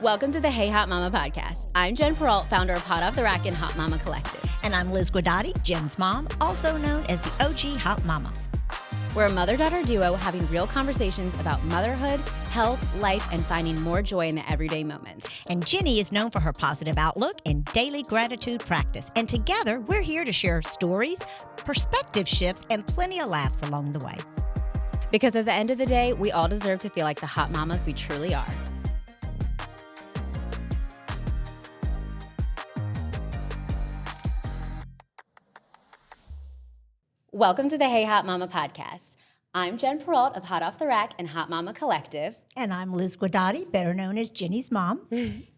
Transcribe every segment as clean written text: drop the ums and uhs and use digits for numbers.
Welcome to the Hey Hot Mama podcast. I'm Jen Peralt, founder of Hot Off the Rack and Hot Mama Collective. And I'm Liz Guadotti, Jen's mom, also known as the OG Hot Mama. We're a mother-daughter duo having real conversations about motherhood, health, life, and finding more joy in the everyday moments. And Jenny is known for her positive outlook and daily gratitude practice. And together, we're here to share stories, perspective shifts, and plenty of laughs along the way. Because at the end of the day, we all deserve to feel like the hot mamas we truly are. Welcome to the Hey Hot Mama podcast. I'm Jen Peralt of Hot Off the Rack and Hot Mama Collective. And I'm Liz Guadotti, better known as Jenny's mom.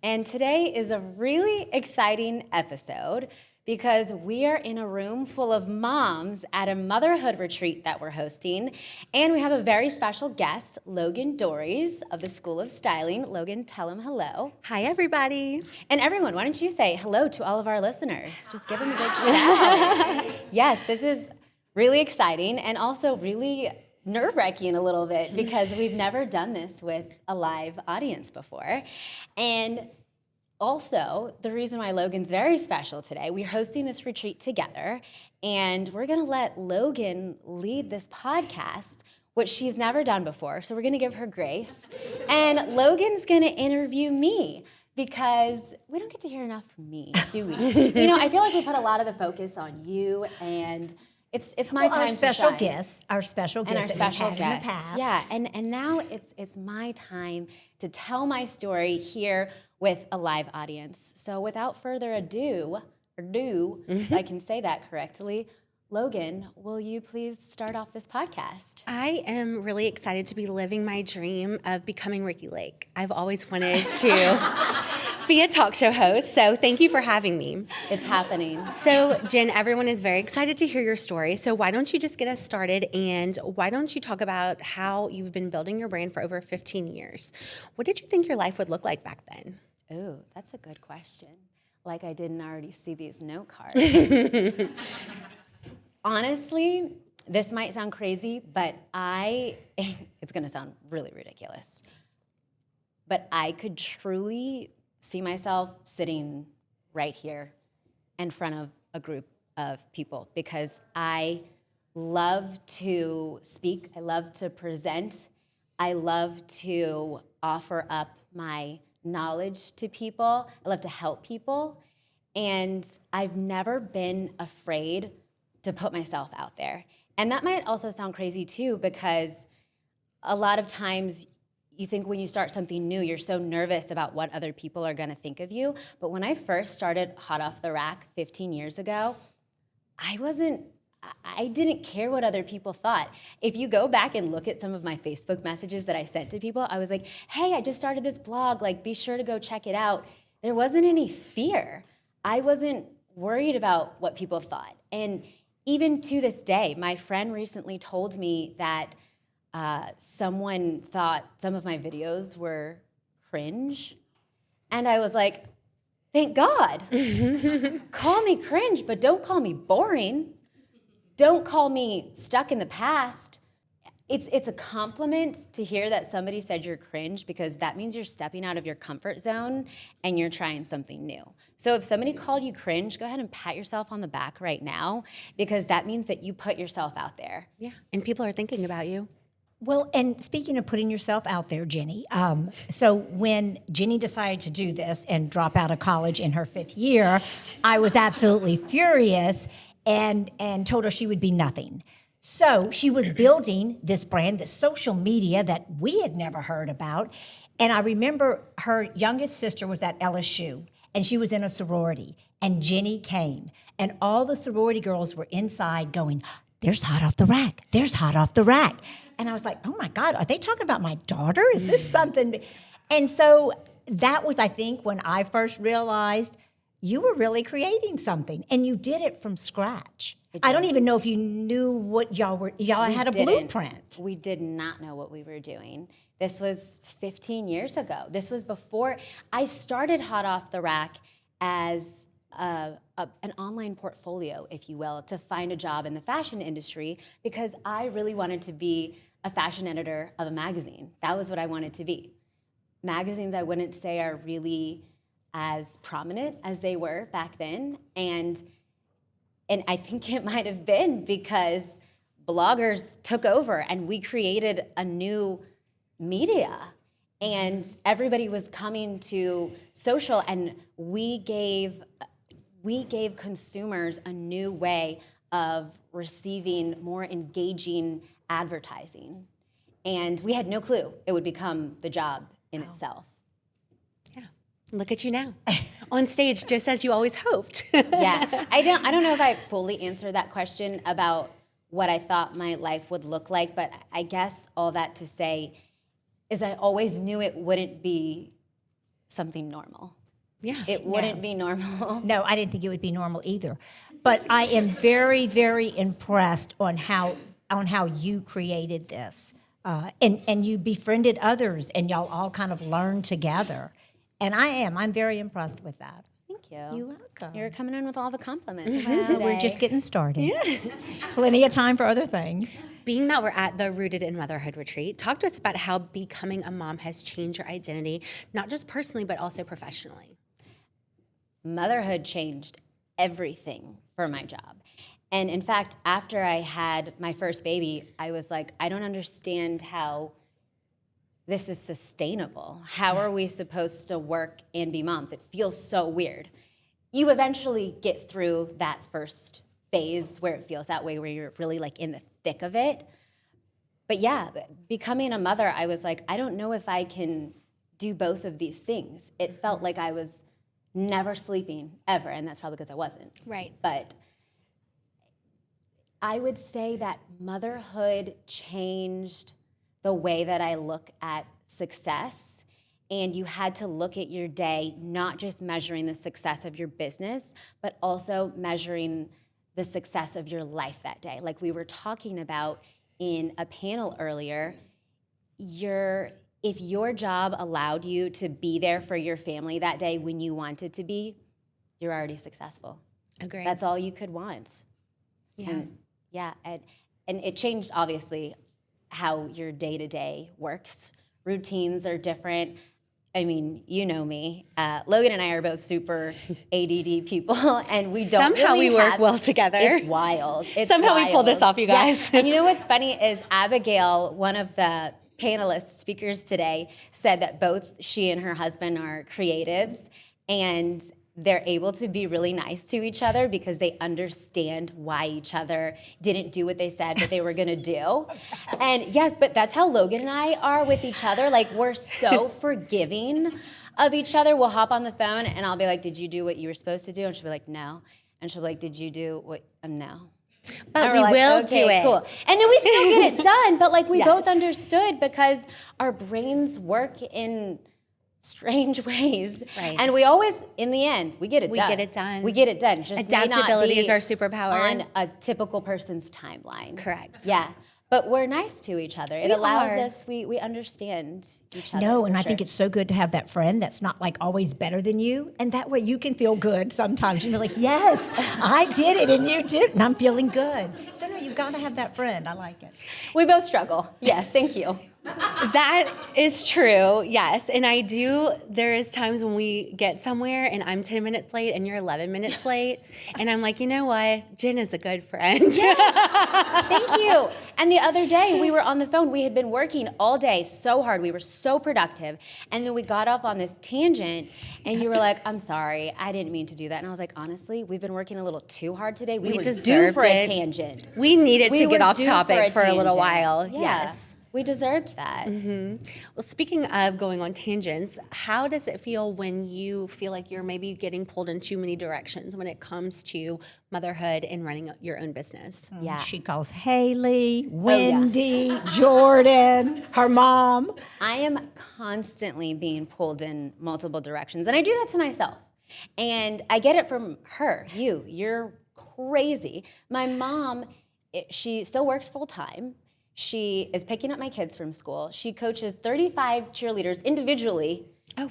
And today is a really exciting episode because we are in a room full of moms at a Motherhood Retreat that we're hosting. And we have a very special guest, Logan Dories of the School of Styling. Logan, tell him hello. Hi, everybody. And everyone, why don't you say hello to all of our listeners? Just give them a big shout out. Yes, this is really exciting and also really nerve-wracking a little bit because we've never done this with a live audience before. And also, the reason why Logan's very special today, we're hosting this retreat together, and we're gonna let Logan lead this podcast, which she's never done before, so we're gonna give her grace. And Logan's gonna interview me, because we don't get to hear enough from me, do we? You know, I feel like we put a lot of the focus on you, and it's my time our special to shine. guest, our special guest, And our special we've had guest. in the past. Yeah, and now it's my time to tell my story here with a live audience. So without further ado, I can say that correctly, Logan, will you please start off this podcast? I am really excited to be living my dream of becoming Ricky Lake. I've always wanted to be a talk show host, so thank you for having me. It's happening. So, Jen, everyone is very excited to hear your story, so why don't you just get us started, and why don't you talk about how you've been building your brand for over 15 years? What did you think your life would look like back then? Ooh, that's a good question. Like I didn't already see these note cards. Honestly, this might sound crazy, but it's gonna sound really ridiculous, but I could truly see myself sitting right here in front of a group of people because I love to speak, I love to present, I love to offer up my knowledge to people, I love to help people, and I've never been afraid to put myself out there. And that might also sound crazy too, because a lot of times you think when you start something new, you're so nervous about what other people are gonna think of you. But when I first started Hot Off the Rack 15 years ago, I didn't care what other people thought. If you go back and look at some of my Facebook messages that I sent to people, I was like, hey, I just started this blog, like be sure to go check it out. There wasn't any fear. I wasn't worried about what people thought. And even to this day, my friend recently told me that someone thought some of my videos were cringe. And I was like, thank God. Call me cringe, but don't call me boring. Don't call me stuck in the past. It's a compliment to hear that somebody said you're cringe because that means you're stepping out of your comfort zone and you're trying something new. So if somebody called you cringe, go ahead and pat yourself on the back right now because that means that you put yourself out there. Yeah, and people are thinking about you. Well, and speaking of putting yourself out there, Jenny, so when Jenny decided to do this and drop out of college in her 5th year, I was absolutely furious and told her she would be nothing. So she was building this brand, this social media that we had never heard about. And I remember her youngest sister was at LSU, and she was in a sorority. And Jenny came, and all the sorority girls were inside going, there's Hot Off the Rack. There's Hot Off the Rack. And I was like, oh, my God, are they talking about my daughter? Is this something? And so that was, I think, when I first realized you were really creating something, and you did it from scratch. I don't even know if you knew what y'all had a blueprint. We did not know what we were doing. This was 15 years ago. This was before I started Hot Off the Rack as an online portfolio, if you will, to find a job in the fashion industry because I really wanted to be a fashion editor of a magazine. That was what I wanted to be. magazines I wouldn't say are really as prominent as they were back then. And I think it might have been because bloggers took over and we created a new media. And everybody was coming to social, and we gave consumers a new way of receiving more engaging advertising. And we had no clue it would become the job in itself. Yeah. Look at you now. On stage, just as you always hoped. Yeah. I don't know if I fully answered that question about what I thought my life would look like, but I guess all that to say is I always knew it wouldn't be something normal. Yeah. It wouldn't be normal. No, I didn't think it would be normal either. But I am very, very impressed on how you created this. And you befriended others, and y'all all kind of learned together. And I'm very impressed with that. Thank you. You're welcome. You're coming in with all the compliments. We're just getting started. Yeah. There's plenty of time for other things. Being that we're at the Rooted in Motherhood Retreat, talk to us about how becoming a mom has changed your identity, not just personally, but also professionally. Motherhood changed everything for my job. And in fact, after I had my first baby, I was like, I don't understand how this is sustainable. How are we supposed to work and be moms? It feels so weird. You eventually get through that first phase where it feels that way, where you're really like in the thick of it. But yeah, becoming a mother, I was like, I don't know if I can do both of these things. It felt like I was never sleeping ever, and that's probably because I wasn't. Right. But I would say that motherhood changed the way that I look at success. And you had to look at your day, not just measuring the success of your business, but also measuring the success of your life that day. Like we were talking about in a panel earlier, if your job allowed you to be there for your family that day when you wanted to be, you're already successful. Agreed. That's all you could want. Yeah. And it changed, obviously, how your day-to-day works. Routines are different. I mean, you know me. Logan and I are both super ADD people, and we don't Somehow really we work have, well together. It's wild. Somehow we pull this off, you guys. Yeah. And you know what's funny is Abigail, one of the panelist speakers today, said that both she and her husband are creatives, and they're able to be really nice to each other because they understand why each other didn't do what they said that they were gonna do. And yes, but that's how Logan and I are with each other. Like, we're so forgiving of each other. We'll hop on the phone and I'll be like, did you do what you were supposed to do? And she'll be like, no. And she'll be like, did you do what, no. But we will okay, do it. Cool. And then we still get it done, but like we Yes. both understood because our brains work in strange ways. Right. And we always, in the end, we get it done. We get it done. We get it done. It just may not Adaptability be is our superpower. on a typical person's timeline. Correct. Yeah. But we're nice to each other. It We allows are. us, we understand each other. No, and for I think sure. it's so good to have that friend that's not like always better than you. And that way you can feel good sometimes. You're like, yes, I did it and you did, and I'm feeling good. So no, you gotta have that friend. I like it. We both struggle. Yes, thank you. That is true, yes. And there is times when we get somewhere and I'm 10 minutes late and you're 11 minutes late. And I'm like, you know what? Jen is a good friend. Thank you. And the other day, we were on the phone. We had been working all day so hard. We were so productive. And then we got off on this tangent, and you were like, I'm sorry. I didn't mean to do that. And I was like, honestly, we've been working a little too hard today. We were due deserved for a it. tangent. We needed We to get were off due topic for a little tangent. while. Yeah. Yes. We deserved that. Well, speaking of going on tangents, how does it feel when you feel like you're maybe getting pulled in too many directions when it comes to motherhood and running your own business? Yeah. She calls Haley, Wendy, Jordan, her mom. I am constantly being pulled in multiple directions, and I do that to myself. And I get it from her. You're crazy. My mom, she still works full time. She is picking up my kids from school. She coaches 35 cheerleaders individually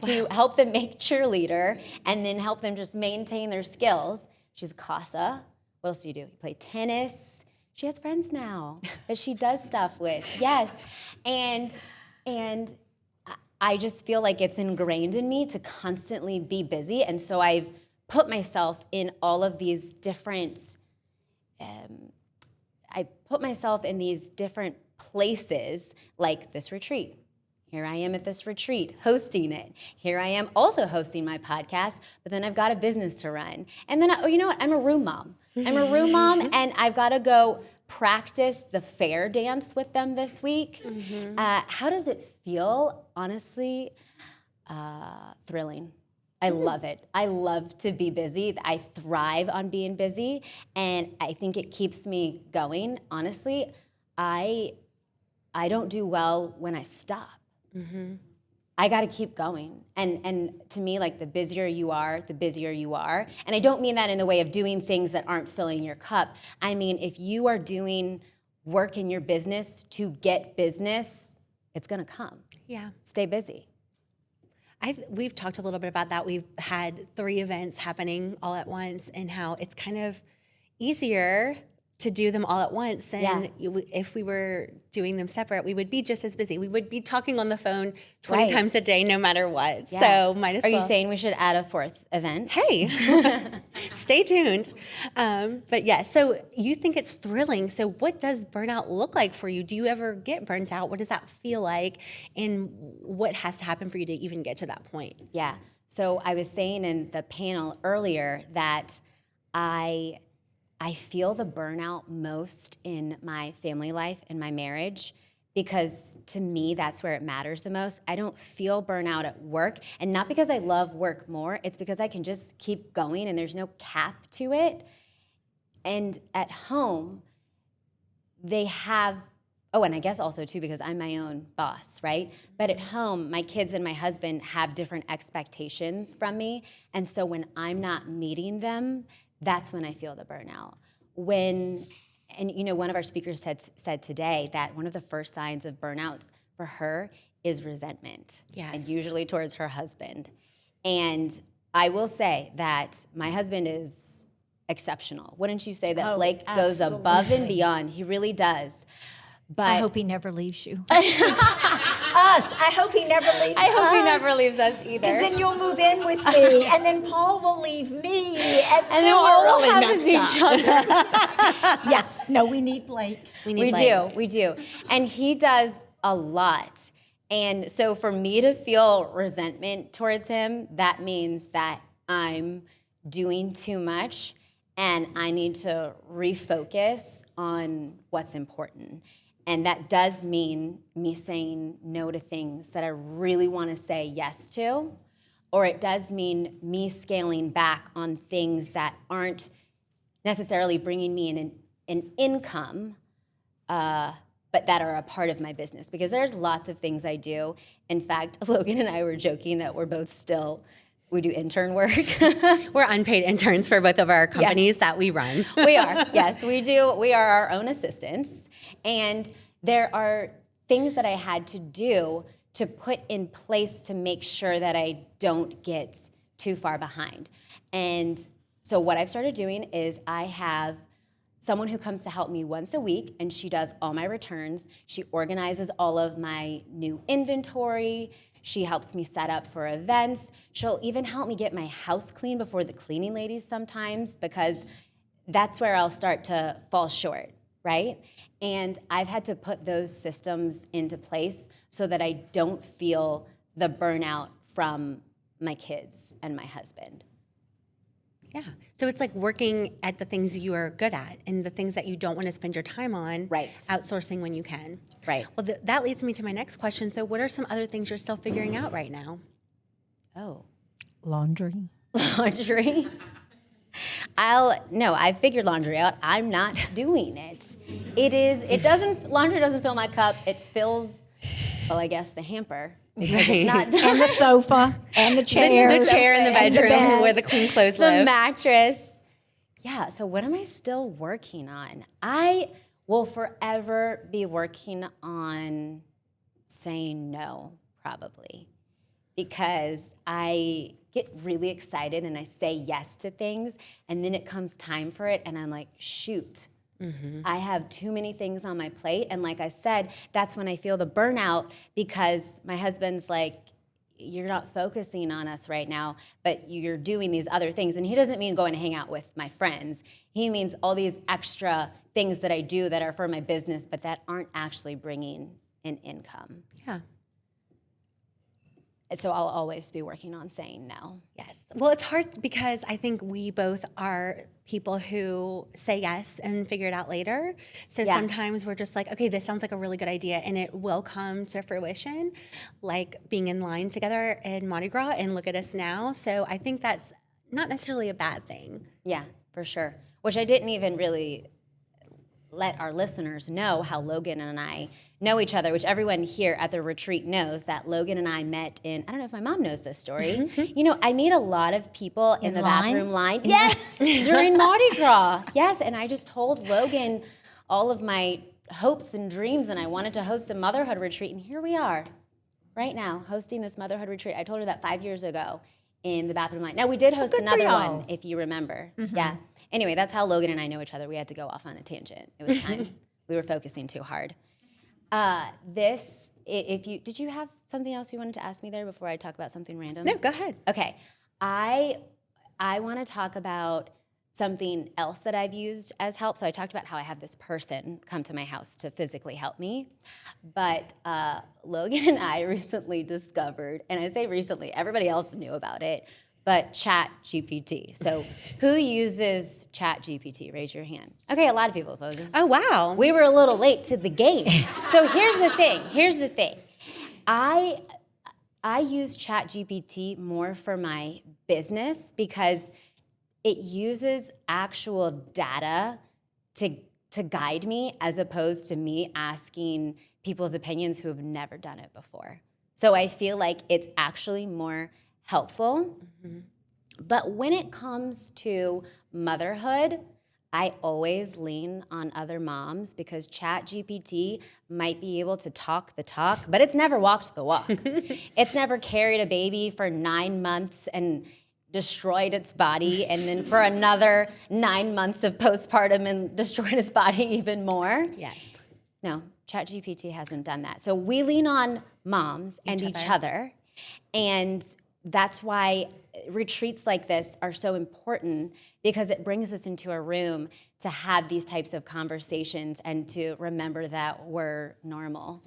to help them make cheerleader and then help them just maintain their skills. She's a CASA. What else do? You play tennis. She has friends now that she does stuff with. Yes. And I I just feel like it's ingrained in me to constantly be busy. And so I've put myself in all of these different, places, like this retreat. Here I am at this retreat, hosting it. Here I am also hosting my podcast, but then I've got a business to run. And then, you know what? I'm a room mom. And I've got to go practice the fair dance with them this week. How does it feel? Honestly, thrilling. I love it. I love to be busy. I thrive on being busy, and I think it keeps me going. Honestly, I don't do well when I stop. I got to keep going. And to me, like, the busier you are, the busier you are. And I don't mean that in the way of doing things that aren't filling your cup. I mean, if you are doing work in your business to get business, it's going to come. Yeah. Stay busy. We've talked a little bit about that. We've had 3 events happening all at once, and how it's kind of easier to do them all at once than if we were doing them separate. We would be just as busy. We would be talking on the phone 20 times a day, no matter what. Yeah. So might as well. Are you saying we should add a 4th event? Hey, stay tuned. But yeah, so you think it's thrilling. So what does burnout look like for you? Do you ever get burnt out? What does that feel like? And what has to happen for you to even get to that point? Yeah. So I was saying in the panel earlier that I feel the burnout most in my family life and my marriage, because to me, that's where it matters the most. I don't feel burnout at work, and not because I love work more, it's because I can just keep going and there's no cap to it. And at home, they have, and I guess also too, because I'm my own boss, right? But at home, my kids and my husband have different expectations from me. And so when I'm not meeting them, that's when I feel the burnout. And you know, one of our speakers said today that one of the first signs of burnout for her is resentment. Yes. And usually towards her husband. And I will say that my husband is exceptional. Wouldn't you say that Blake goes above and beyond? He really does. But I hope he never leaves you. I hope he never leaves us. I hope he never leaves us either. Because then you'll move in with me, and then Paul will leave me, and then we're all we'll really have messed is each up. other. Yes. No, we need Blake. We do. And he does a lot. And so for me to feel resentment towards him, that means that I'm doing too much and I need to refocus on what's important. And that does mean me saying no to things that I really want to say yes to, or it does mean me scaling back on things that aren't necessarily bringing me an income, but that are a part of my business. Because there's lots of things I do. In fact, Logan and I were joking that we're both we do intern work. We're unpaid interns for both of our companies that we run. We are, yes, we do. We are our own assistants. And there are things that I had to do to put in place to make sure that I don't get too far behind. And so what I've started doing is I have someone who comes to help me once a week, and she does all my returns. She organizes all of my new inventory. She helps me set up for events. She'll even help me get my house clean before the cleaning ladies sometimes, because that's where I'll start to fall short, right? And I've had to put those systems into place so that I don't feel the burnout from my kids and my husband. Yeah. So it's like working at the things you are good at and the things that you don't want to spend your time on, right? Outsourcing when you can. Right. Well, that leads me to my next question. So what are some other things you're still figuring out right now? Laundry. Laundry? I figured laundry out. I'm not doing it. Laundry doesn't fill my cup. It fills, well, I guess the hamper. Because it's not done. And the sofa, and the chair. The chair in the bedroom where the clean clothes live. The mattress. Yeah, so what am I still working on? I will forever be working on saying no, probably. Because I get really excited and I say yes to things, and then it comes time for it, and I'm like, shoot. Mm-hmm. I have too many things on my plate. And like I said, that's when I feel the burnout, because my husband's like, you're not focusing on us right now, but you're doing these other things. And he doesn't mean going to hang out with my friends. He means all these extra things that I do that are for my business, but that aren't actually bringing an income. Yeah. So I'll always be working on saying no. Yes. Well, it's hard because I think we both are people who say yes and figure it out later. So sometimes we're just like, okay, this sounds like a really good idea, and it will come to fruition, like being in line together in Mardi Gras, and look at us now. So I think that's not necessarily a bad thing. Yeah, for sure. Which I didn't even really let our listeners know how Logan and I know each other, which everyone here at the retreat knows that Logan and I met in, I don't know if my mom knows this story. You know, I meet a lot of people in the bathroom line. Yes, during Mardi Gras. Yes, and I just told Logan all of my hopes and dreams, and I wanted to host a motherhood retreat, and here we are right now hosting this motherhood retreat. I told her that 5 years ago in the bathroom line. Now, we did host another one, if you remember. Yeah. Anyway, that's how Logan and I know each other. We had to go off on a tangent. It was time. We were focusing too hard. Did you have something else you wanted to ask me there before I talk about something random? No, go ahead. Okay. I want to talk about something else that I've used as help. So I talked about how I have this person come to my house to physically help me. But Logan and I recently discovered, and I say recently, everybody else knew about it, but Chat GPT. So who uses Chat GPT? Raise your hand. Okay, a lot of people. So just, oh, wow. We were a little late to the game. So here's the thing. I use Chat GPT more for my business because it uses actual data to guide me as opposed to me asking people's opinions who have never done it before. So I feel like it's actually more helpful. But when it comes to motherhood, I always lean on other moms because Chat GPT might be able to talk the talk, but it's never walked the walk. It's never carried a baby for 9 months and destroyed its body, and then for another 9 months of postpartum and destroyed its body even more. Yes. No, Chat GPT hasn't done that. So we lean on moms and each other. And that's why retreats like this are so important because it brings us into a room to have these types of conversations and to remember that we're normal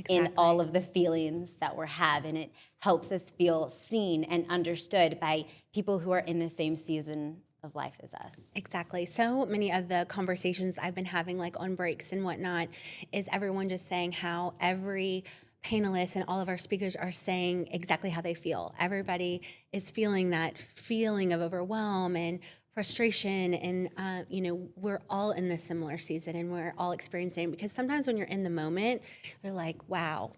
in all of the feelings that we're having. It helps us feel seen and understood by people who are in the same season of life as us. Exactly. So many of the conversations I've been having, like on breaks and whatnot, is everyone just saying how every panelists and all of our speakers are saying exactly how they feel. Everybody is feeling that feeling of overwhelm and frustration, and we're all in this similar season, and we're all experiencing. Because sometimes when you're in the moment, you're like, "Wow,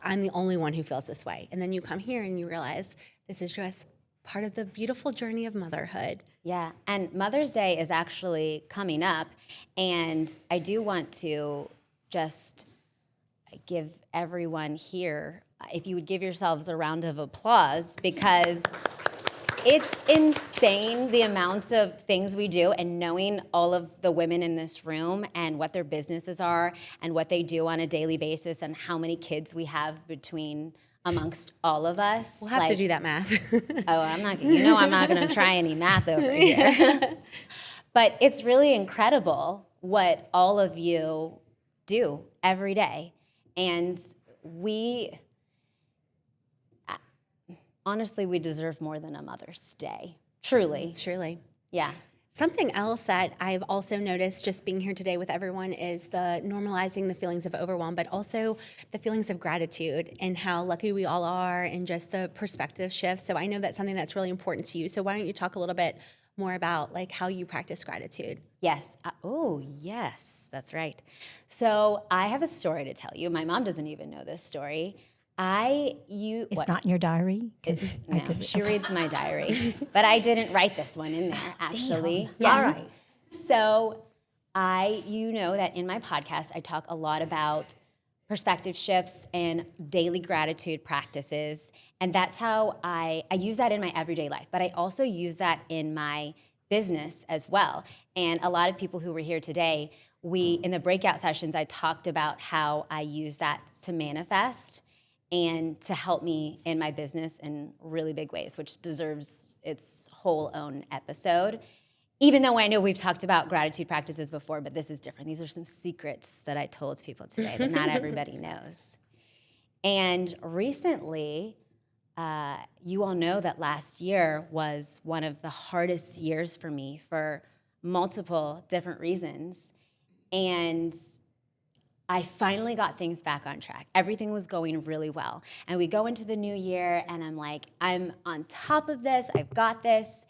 I'm the only one who feels this way," and then you come here and you realize this is just part of the beautiful journey of motherhood. Yeah, and Mother's Day is actually coming up, and I do want to just give everyone here, if you would give yourselves a round of applause, because it's insane the amounts of things we do, and knowing all of the women in this room and what their businesses are and what they do on a daily basis and how many kids we have amongst all of us. We'll have to do that math. I'm not going to try any math over here. But it's really incredible what all of you do every day. And honestly, we deserve more than a Mother's Day. Truly. Truly. Yeah. Something else that I've also noticed just being here today with everyone is the normalizing the feelings of overwhelm, but also the feelings of gratitude and how lucky we all are, and just the perspective shift. So I know that's something that's really important to you. So why don't you talk a little bit more about like how you practice gratitude? Yes. Yes, that's right. So I have a story to tell you. My mom doesn't even know this story. It's not in your diary? No, she reads my diary, but I didn't write this one in there, actually. Yes. All right. So you know that in my podcast, I talk a lot about perspective shifts and daily gratitude practices, and that's how I use that in my everyday life, but I also use that in my business as well. And a lot of people who were here today, in the breakout sessions, I talked about how I use that to manifest. and to help me in my business in really big ways, which deserves its whole own episode. Even though I know we've talked about gratitude practices before, but this is different. These are some secrets that I told people today that not everybody knows. And recently, you all know that last year was one of the hardest years for me for multiple different reasons. And I finally got things back on track. Everything was going really well. And we go into the new year, and I'm like, I'm on top of this. I've got this.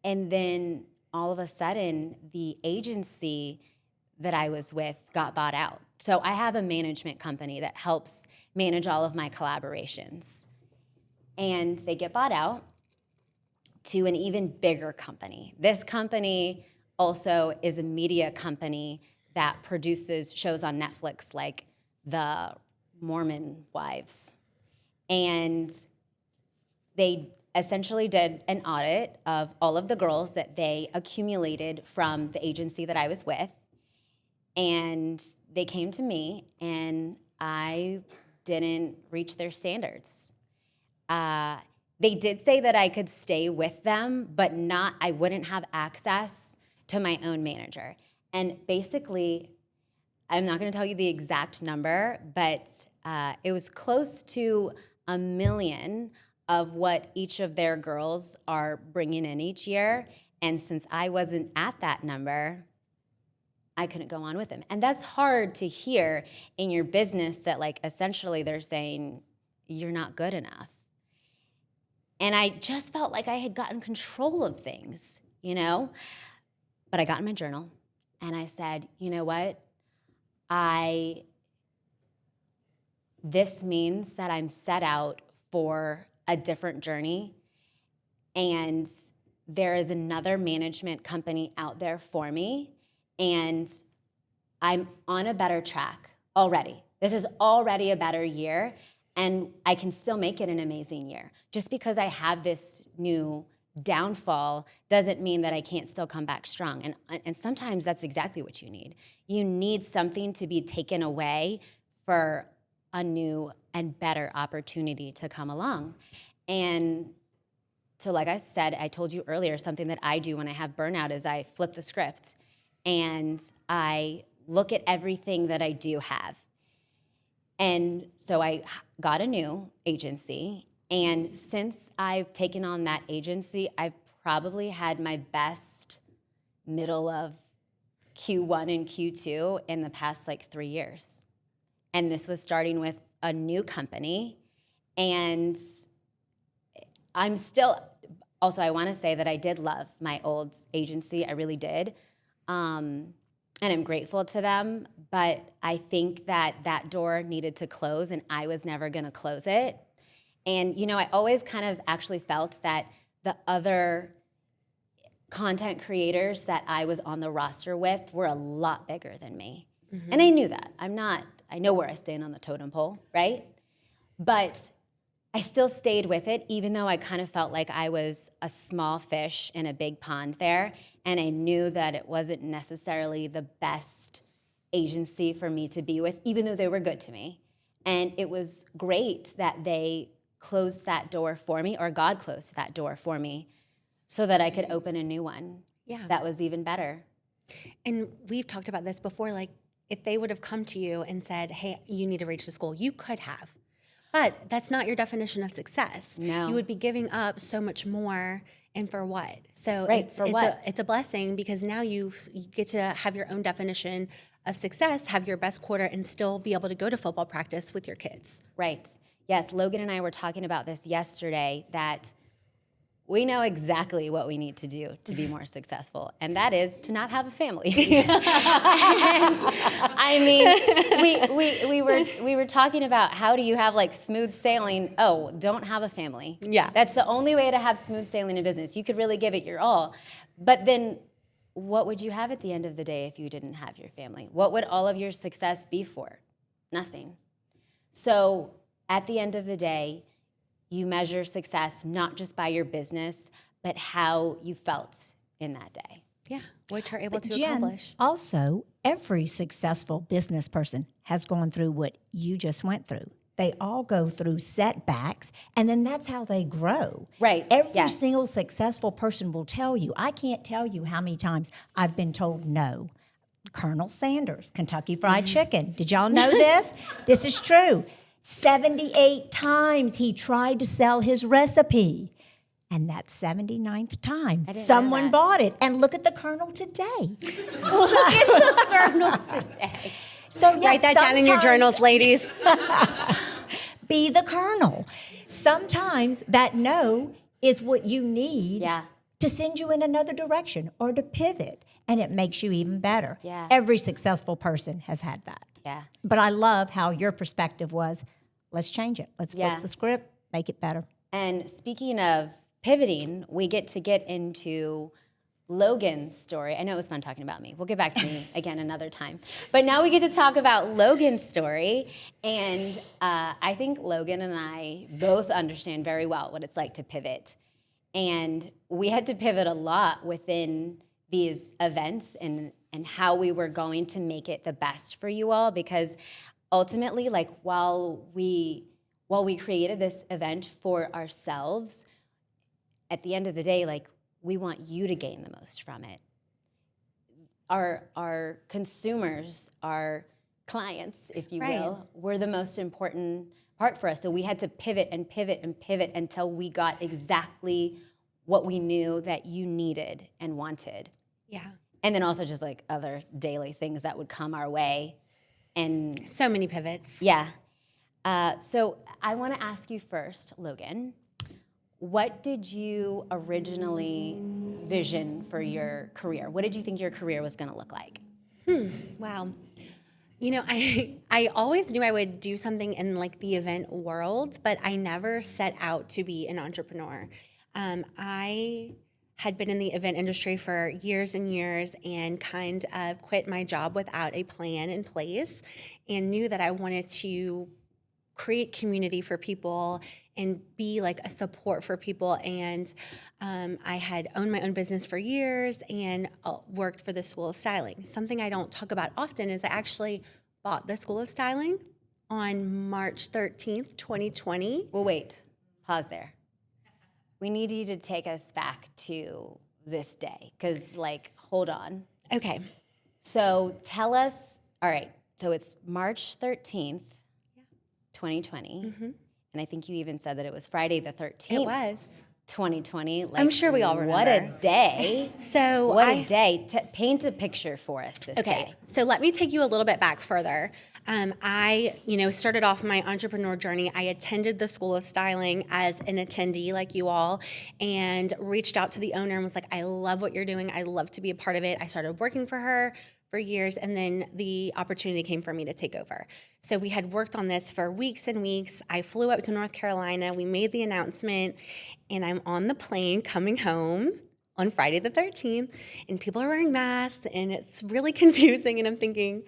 And then all of a sudden, the agency that I was with got bought out. So I have a management company that helps manage all of my collaborations. And they get bought out to an even bigger company. This company also is a media company that produces shows on Netflix like The Mormon Wives. And they essentially did an audit of all of the girls that they accumulated from the agency that I was with. And they came to me, and I didn't reach their standards. They did say that I could stay with them, but I wouldn't have access to my own manager. And basically, I'm not going to tell you the exact number, but it was close to $1 million of what each of their girls are bringing in each year. And since I wasn't at that number, I couldn't go on with them. And that's hard to hear in your business, that like essentially they're saying, you're not good enough. And I just felt like I had gotten control of things, you know? But I got in my journal and I said, you know what? This means that I'm set out for a different journey, and there is another management company out there for me, and I'm on a better track already. This is already a better year, and I can still make it an amazing year. Just because I have this new downfall doesn't mean that I can't still come back strong. And sometimes that's exactly what you need. You need something to be taken away for a new and better opportunity to come along. And so like I said, I told you earlier, something that I do when I have burnout is I flip the script and I look at everything that I do have. And so I got a new agency. And since I've taken on that agency, I've probably had my best middle of Q1 and Q2 in the past like 3 years. And this was starting with a new company. And I'm still, also I want to say that I did love my old agency. I really did. And I'm grateful to them. But I think that door needed to close, and I was never going to close it. And, you know, I always kind of actually felt that the other content creators that I was on the roster with were a lot bigger than me. Mm-hmm. And I knew that. I know where I stand on the totem pole, right? But I still stayed with it, even though I kind of felt like I was a small fish in a big pond there. And I knew that it wasn't necessarily the best agency for me to be with, even though they were good to me. And it was great that they closed that door for me, or God closed that door for me, so that I could open a new one. Yeah, that was even better. And we've talked about this before, like if they would have come to you and said, hey, you need to reach the school, you could have. But that's not your definition of success. No. You would be giving up so much more, and for what? So right, it's a blessing, because now you get to have your own definition of success, have your best quarter, and still be able to go to football practice with your kids. Right. Yes, Logan and I were talking about this yesterday, that we know exactly what we need to do to be more successful, and that is to not have a family. And, I mean, we were talking about how do you have like smooth sailing? Oh, don't have a family. Yeah. That's the only way to have smooth sailing in business. You could really give it your all, but then what would you have at the end of the day if you didn't have your family? What would all of your success be for? Nothing. So at the end of the day, you measure success not just by your business, but how you felt in that day. Yeah, what you're able to Jen, accomplish. Also, every successful business person has gone through what you just went through. They all go through setbacks, and then that's how they grow. Right, Every yes. single successful person will tell you. I can't tell you how many times I've been told no. Colonel Sanders, Kentucky Fried Chicken. Did y'all know this? This is true. 78 times he tried to sell his recipe. And that 79th time, know someone that. bought it. And look at the Colonel today. Look at the Colonel today. So yes, Write that down in your sometimes- journals, ladies. Be the Colonel. Sometimes that no is what you need Yeah. to send you in another direction or to pivot, and it makes you even better. Yeah. Every successful person has had that. Yeah. But I love how your perspective was, let's change it. Let's Yeah. flip the script, make it better. And speaking of pivoting, we get to get into Logan's story. I know it was fun talking about me. We'll get back to me again another time. But now we get to talk about Logan's story. And I think Logan and I both understand very well what it's like to pivot. And we had to pivot a lot within these events and how we were going to make it the best for you all, because ultimately, like, while we created this event for ourselves, at the end of the day, like, we want you to gain the most from it. Our consumers, our clients, if you Right. will, were the most important part for us. So we had to pivot and pivot and pivot until we got exactly what we knew that you needed and wanted. Yeah. And then also just like other daily things that would come our way. And So many pivots. yeah. So I want to ask you first, Logan, what did you originally vision for your career? What did you think your career was going to look like? Wow. You know, I always knew I would do something in like the event world, but I never set out to be an entrepreneur. I had been in the event industry for years and years and kind of quit my job without a plan in place and knew that I wanted to create community for people and be like a support for people. And I had owned my own business for years and worked for the School of Styling. Something I don't talk about often is I actually bought the School of Styling on March 13th, 2020. Well, wait, pause there. We need you to take us back to this day, because, like, hold on. Okay. So tell us, all right, so it's March 13th, 2020. And I think you even said that it was Friday the 13th. It was. 2020. Like, I'm sure we all What a remember. day. So What a day. Paint a picture for us this Okay, day. so let me take you a little bit back further. I, started off my entrepreneur journey. I attended the School of Styling as an attendee, like you all, and reached out to the owner and was like, "I love what you're doing. I love to be a part of it." I started working for her for years, and then the opportunity came for me to take over. So we had worked on this for weeks and weeks. I flew up to North Carolina. We made the announcement, and I'm on the plane coming home on Friday the 13th, and people are wearing masks, and it's really confusing, and I'm thinking,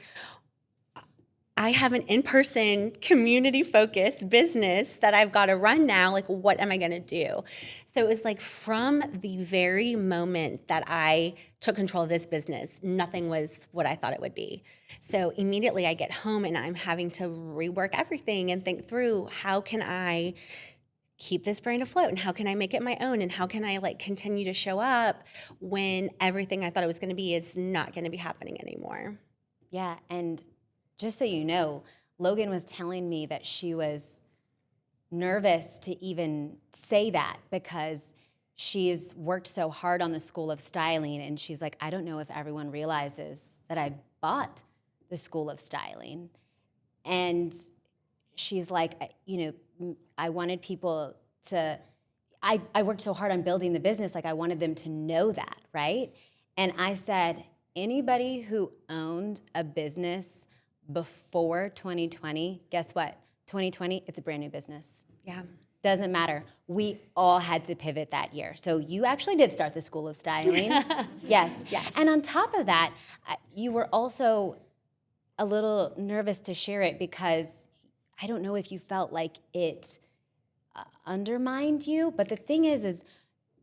I have an in-person, community-focused business that I've got to run now. Like, what am I going to do? So it was like from the very moment that I took control of this business, nothing was what I thought it would be. So immediately I get home and I'm having to rework everything and think through, how can I keep this brand afloat and how can I make it my own and how can I like continue to show up when everything I thought it was going to be is not going to be happening anymore. Yeah, and just so you know, Logan was telling me that she was nervous to even say that because she's worked so hard on the School of Styling, and she's like, I don't know if everyone realizes that I bought the School of Styling. And she's like, I wanted people to, I worked so hard on building the business, like I wanted them to know that, right? And I said, anybody who owned a business before 2020, guess what? 2020, it's a brand new business. Yeah. Doesn't matter. We all had to pivot that year. So you actually did start the School of Styling. Yes. Yes. And on top of that, you were also a little nervous to share it because I don't know if you felt like it undermined you. But the thing is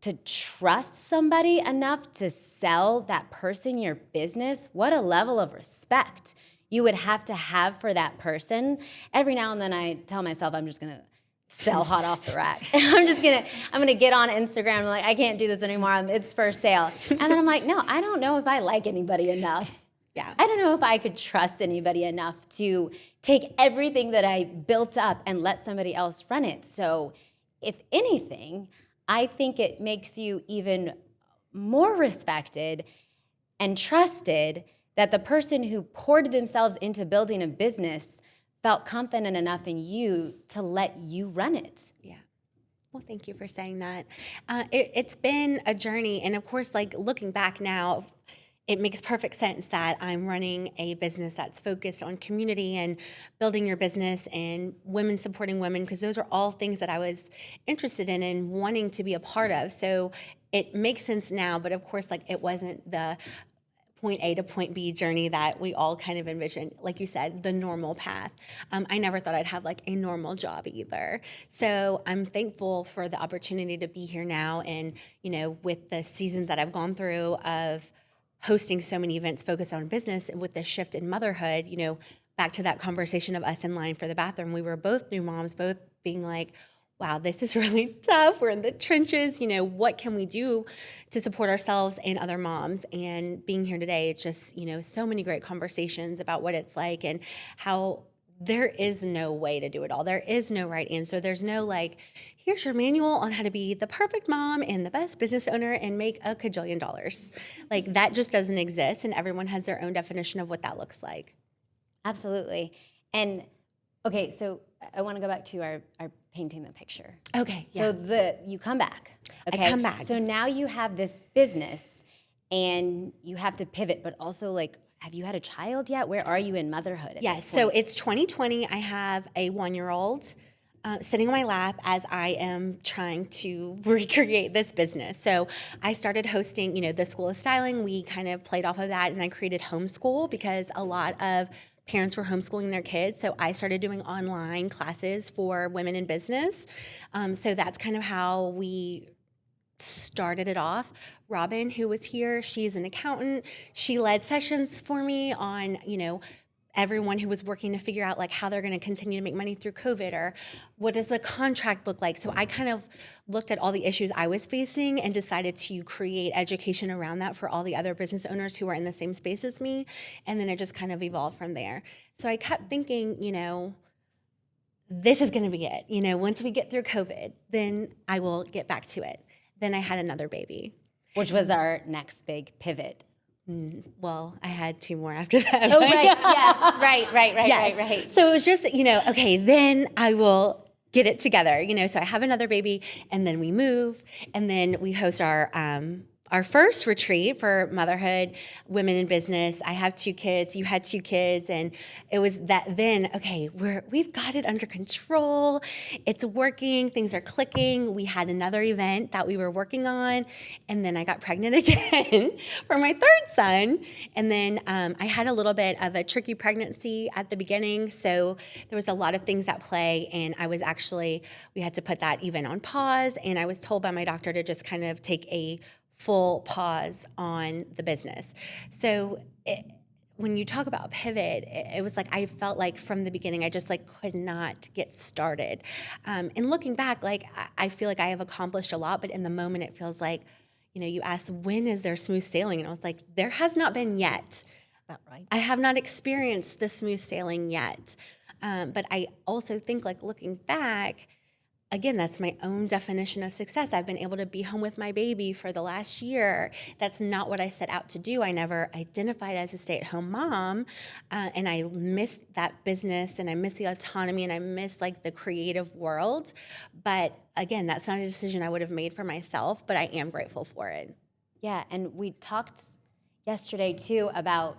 to trust somebody enough to sell that person your business, what a level of respect. you would have to have for that person. Every now and then I tell myself I'm just gonna sell hot off the rack. I'm gonna get on Instagram. I'm like, I can't do this anymore. It's for sale. And then I'm like, no, I don't know if I like anybody enough. Yeah. I don't know if I could trust anybody enough to take everything that I built up and let somebody else run it. So if anything, I think it makes you even more respected and trusted that the person who poured themselves into building a business felt confident enough in you to let you run it. Yeah. Well, thank you for saying that. It's been a journey. And of course, like looking back now, it makes perfect sense that I'm running a business that's focused on community and building your business and women supporting women, because those are all things that I was interested in and wanting to be a part of. So it makes sense now, but of course, like it wasn't the point A to point B journey that we all kind of envisioned. Like you said, the normal path. I never thought I'd have like a normal job either. So I'm thankful for the opportunity to be here now. And, you know, with the seasons that I've gone through of hosting so many events focused on business, and with the shift in motherhood, you know, back to that conversation of us in line for the bathroom, we were both new moms, both being like, wow, this is really tough. We're in the trenches. You know, what can we do to support ourselves and other moms? And being here today, it's just, you know, so many great conversations about what it's like and how there is no way to do it all. There is no right answer. There's no like, here's your manual on how to be the perfect mom and the best business owner and make a cajillion dollars. Like that just doesn't exist. And everyone has their own definition of what that looks like. Absolutely. And okay, so I want to go back to our painting the picture. Okay. So you come back. Okay. I come back. So now you have this business and you have to pivot, but also like, have you had a child yet? Where are you in motherhood? Yes. So it's 2020. I have a 1-year-old sitting on my lap as I am trying to recreate this business. So I started hosting, you know, the School of Styling. We kind of played off of that, and I created homeschool because a lot of parents were homeschooling their kids. So I started doing online classes for women in business. So that's kind of how we started it off. Robin, who was here, she's an accountant. She led sessions for me on, you know, everyone who was working to figure out like how they're going to continue to make money through COVID, or what does the contract look like. So I kind of looked at all the issues I was facing and decided to create education around that for all the other business owners who are in the same space as me. And then it just kind of evolved from there. So I kept thinking, you know, this is going to be it. You know, once we get through COVID, then I will get back to it. Then I had another baby. Which was our next big pivot. Well, I had 2 more after that. Oh, right. Yes. Right. Right. So it was just, you know, okay, then I will get it together, you know. So I have another baby, and then we move, and then we host our first retreat for motherhood, women in business. I have 2 kids. You had 2 kids, and it was that. Then, okay, we've got it under control. It's working. Things are clicking. We had another event that we were working on, and then I got pregnant again for my 3rd son. And then I had a little bit of a tricky pregnancy at the beginning, so there was a lot of things at play, and we had to put that event on pause. And I was told by my doctor to just kind of take a full pause on the business. So when you talk about pivot, it was like I felt like from the beginning I just like could not get started. And looking back, like I feel like I have accomplished a lot, but in the moment it feels like, you know, you asked, when is there smooth sailing? And I was like, there has not been yet. About right. I have not experienced the smooth sailing yet. But I also think, like, looking back, again, that's my own definition of success. I've been able to be home with my baby for the last year. That's not what I set out to do. I never identified as a stay-at-home mom, and I missed that business, and I miss the autonomy, and I miss like the creative world. But again, that's not a decision I would have made for myself, but I am grateful for it. Yeah, and we talked yesterday too about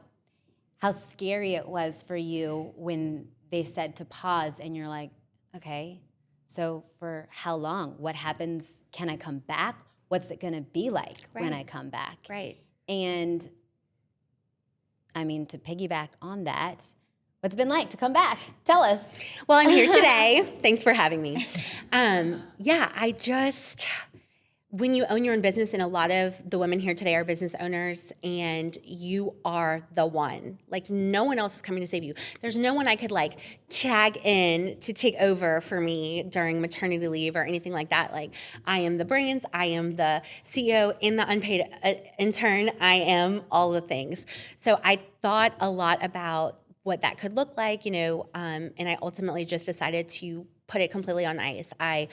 how scary it was for you when they said to pause, and you're like, okay, so for how long? What happens? Can I come back? What's it going to be like when I come back? Right. And I mean, to piggyback on that, what's it been like to come back? Tell us. Well, I'm here today. Thanks for having me. when you own your own business, and a lot of the women here today are business owners, and you are the one. Like, no one else is coming to save you. There's no one I could like tag in to take over for me during maternity leave or anything like that. Like, I am the brains, I am the CEO and the unpaid intern, I am all the things. So I thought a lot about what that could look like, and I ultimately just decided to put it completely on ice. I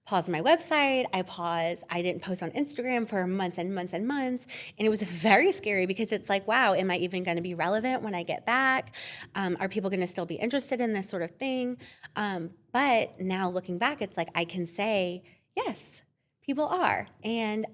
paused my website. I didn't post on Instagram for months and months and months. And it was very scary because it's like, wow, am I even going to be relevant when I get back? Are people going to still be interested in this sort of thing? But now looking back, it's like I can say, yes, people are. And,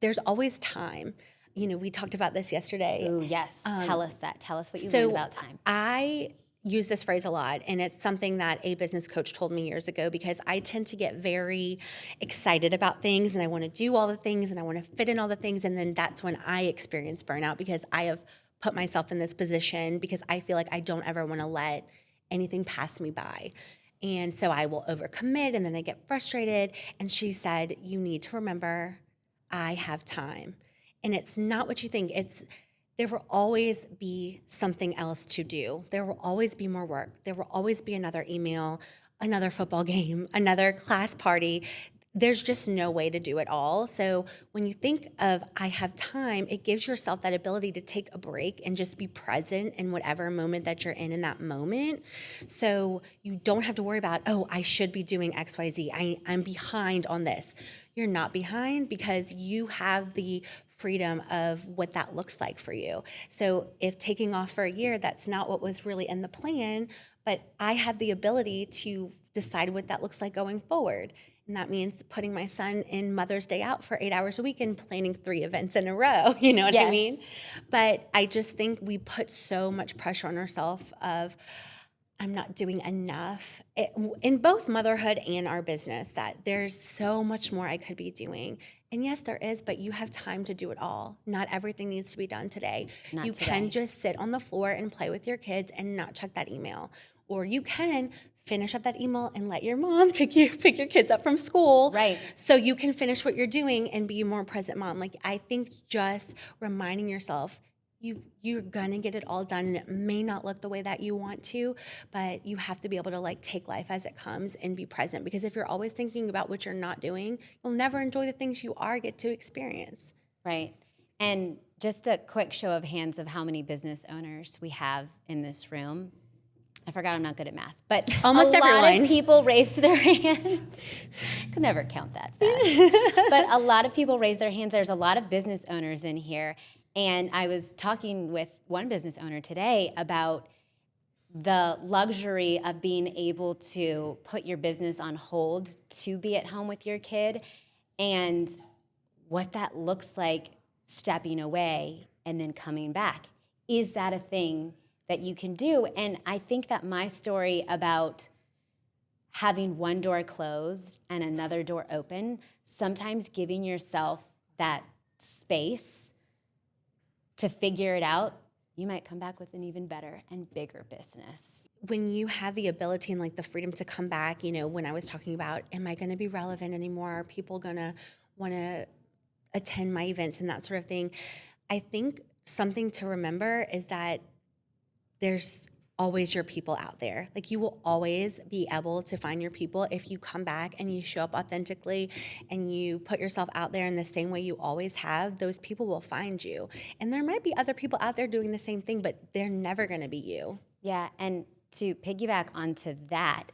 there's always time. We talked about this yesterday. Ooh, yes. Tell us that. Tell us what you learned about time. I use this phrase a lot, and it's something that a business coach told me years ago, because I tend to get very excited about things, and I want to do all the things, and I want to fit in all the things, and then that's when I experience burnout, because I have put myself in this position because I feel like I don't ever want to let anything pass me by. And so I will overcommit, and then I get frustrated. And she said, you need to remember, I have time. And it's not what you think. There will always be something else to do. There will always be more work. There will always be another email, another football game, another class party. There's just no way to do it all. So when you think of I have time, it gives yourself that ability to take a break and just be present in whatever moment that you're in that moment. So you don't have to worry about, oh, I should be doing XYZ. I'm behind on this. You're not behind, because you have the freedom of what that looks like for you. So if taking off for a year, that's not what was really in the plan, but I have the ability to decide what that looks like going forward. And that means putting my son in Mother's Day out for 8 hours a week and planning 3 events in a row. You know what I mean? But I just think we put so much pressure on ourselves of, I'm not doing enough in both motherhood and our business, that there's so much more I could be doing. And yes, there is, but you have time to do it all. Not everything needs to be done today. You can just sit on the floor and play with your kids and not check that email. Or you can finish up that email and let your mom pick your kids up from school. Right. So you can finish what you're doing and be a more present mom. Like, I think just reminding yourself, you're gonna get it all done, and it may not look the way that you want to, but you have to be able to like take life as it comes and be present, because if you're always thinking about what you're not doing, you'll never enjoy the things you are get to experience. Right. And just a quick show of hands of how many business owners we have in this room. I forgot I'm not good at math, but almost a everyone. lot of people raised their hands. Could never count that fast. But a lot of people raised their hands. There's a lot of business owners in here. And I was talking with one business owner today about the luxury of being able to put your business on hold to be at home with your kid, and what that looks like stepping away and then coming back. Is that a thing that you can do? And I think that my story about having one door closed and another door open, sometimes giving yourself that space to figure it out, you might come back with an even better and bigger business. When you have the ability and like the freedom to come back, when I was talking about, am I going to be relevant anymore? Are people going to want to attend my events and that sort of thing? I think something to remember is that there's always your people out there. Like, you will always be able to find your people if you come back and you show up authentically and you put yourself out there in the same way you always have. Those people will find you. And there might be other people out there doing the same thing, but they're never going to be you. Yeah, and to piggyback onto that,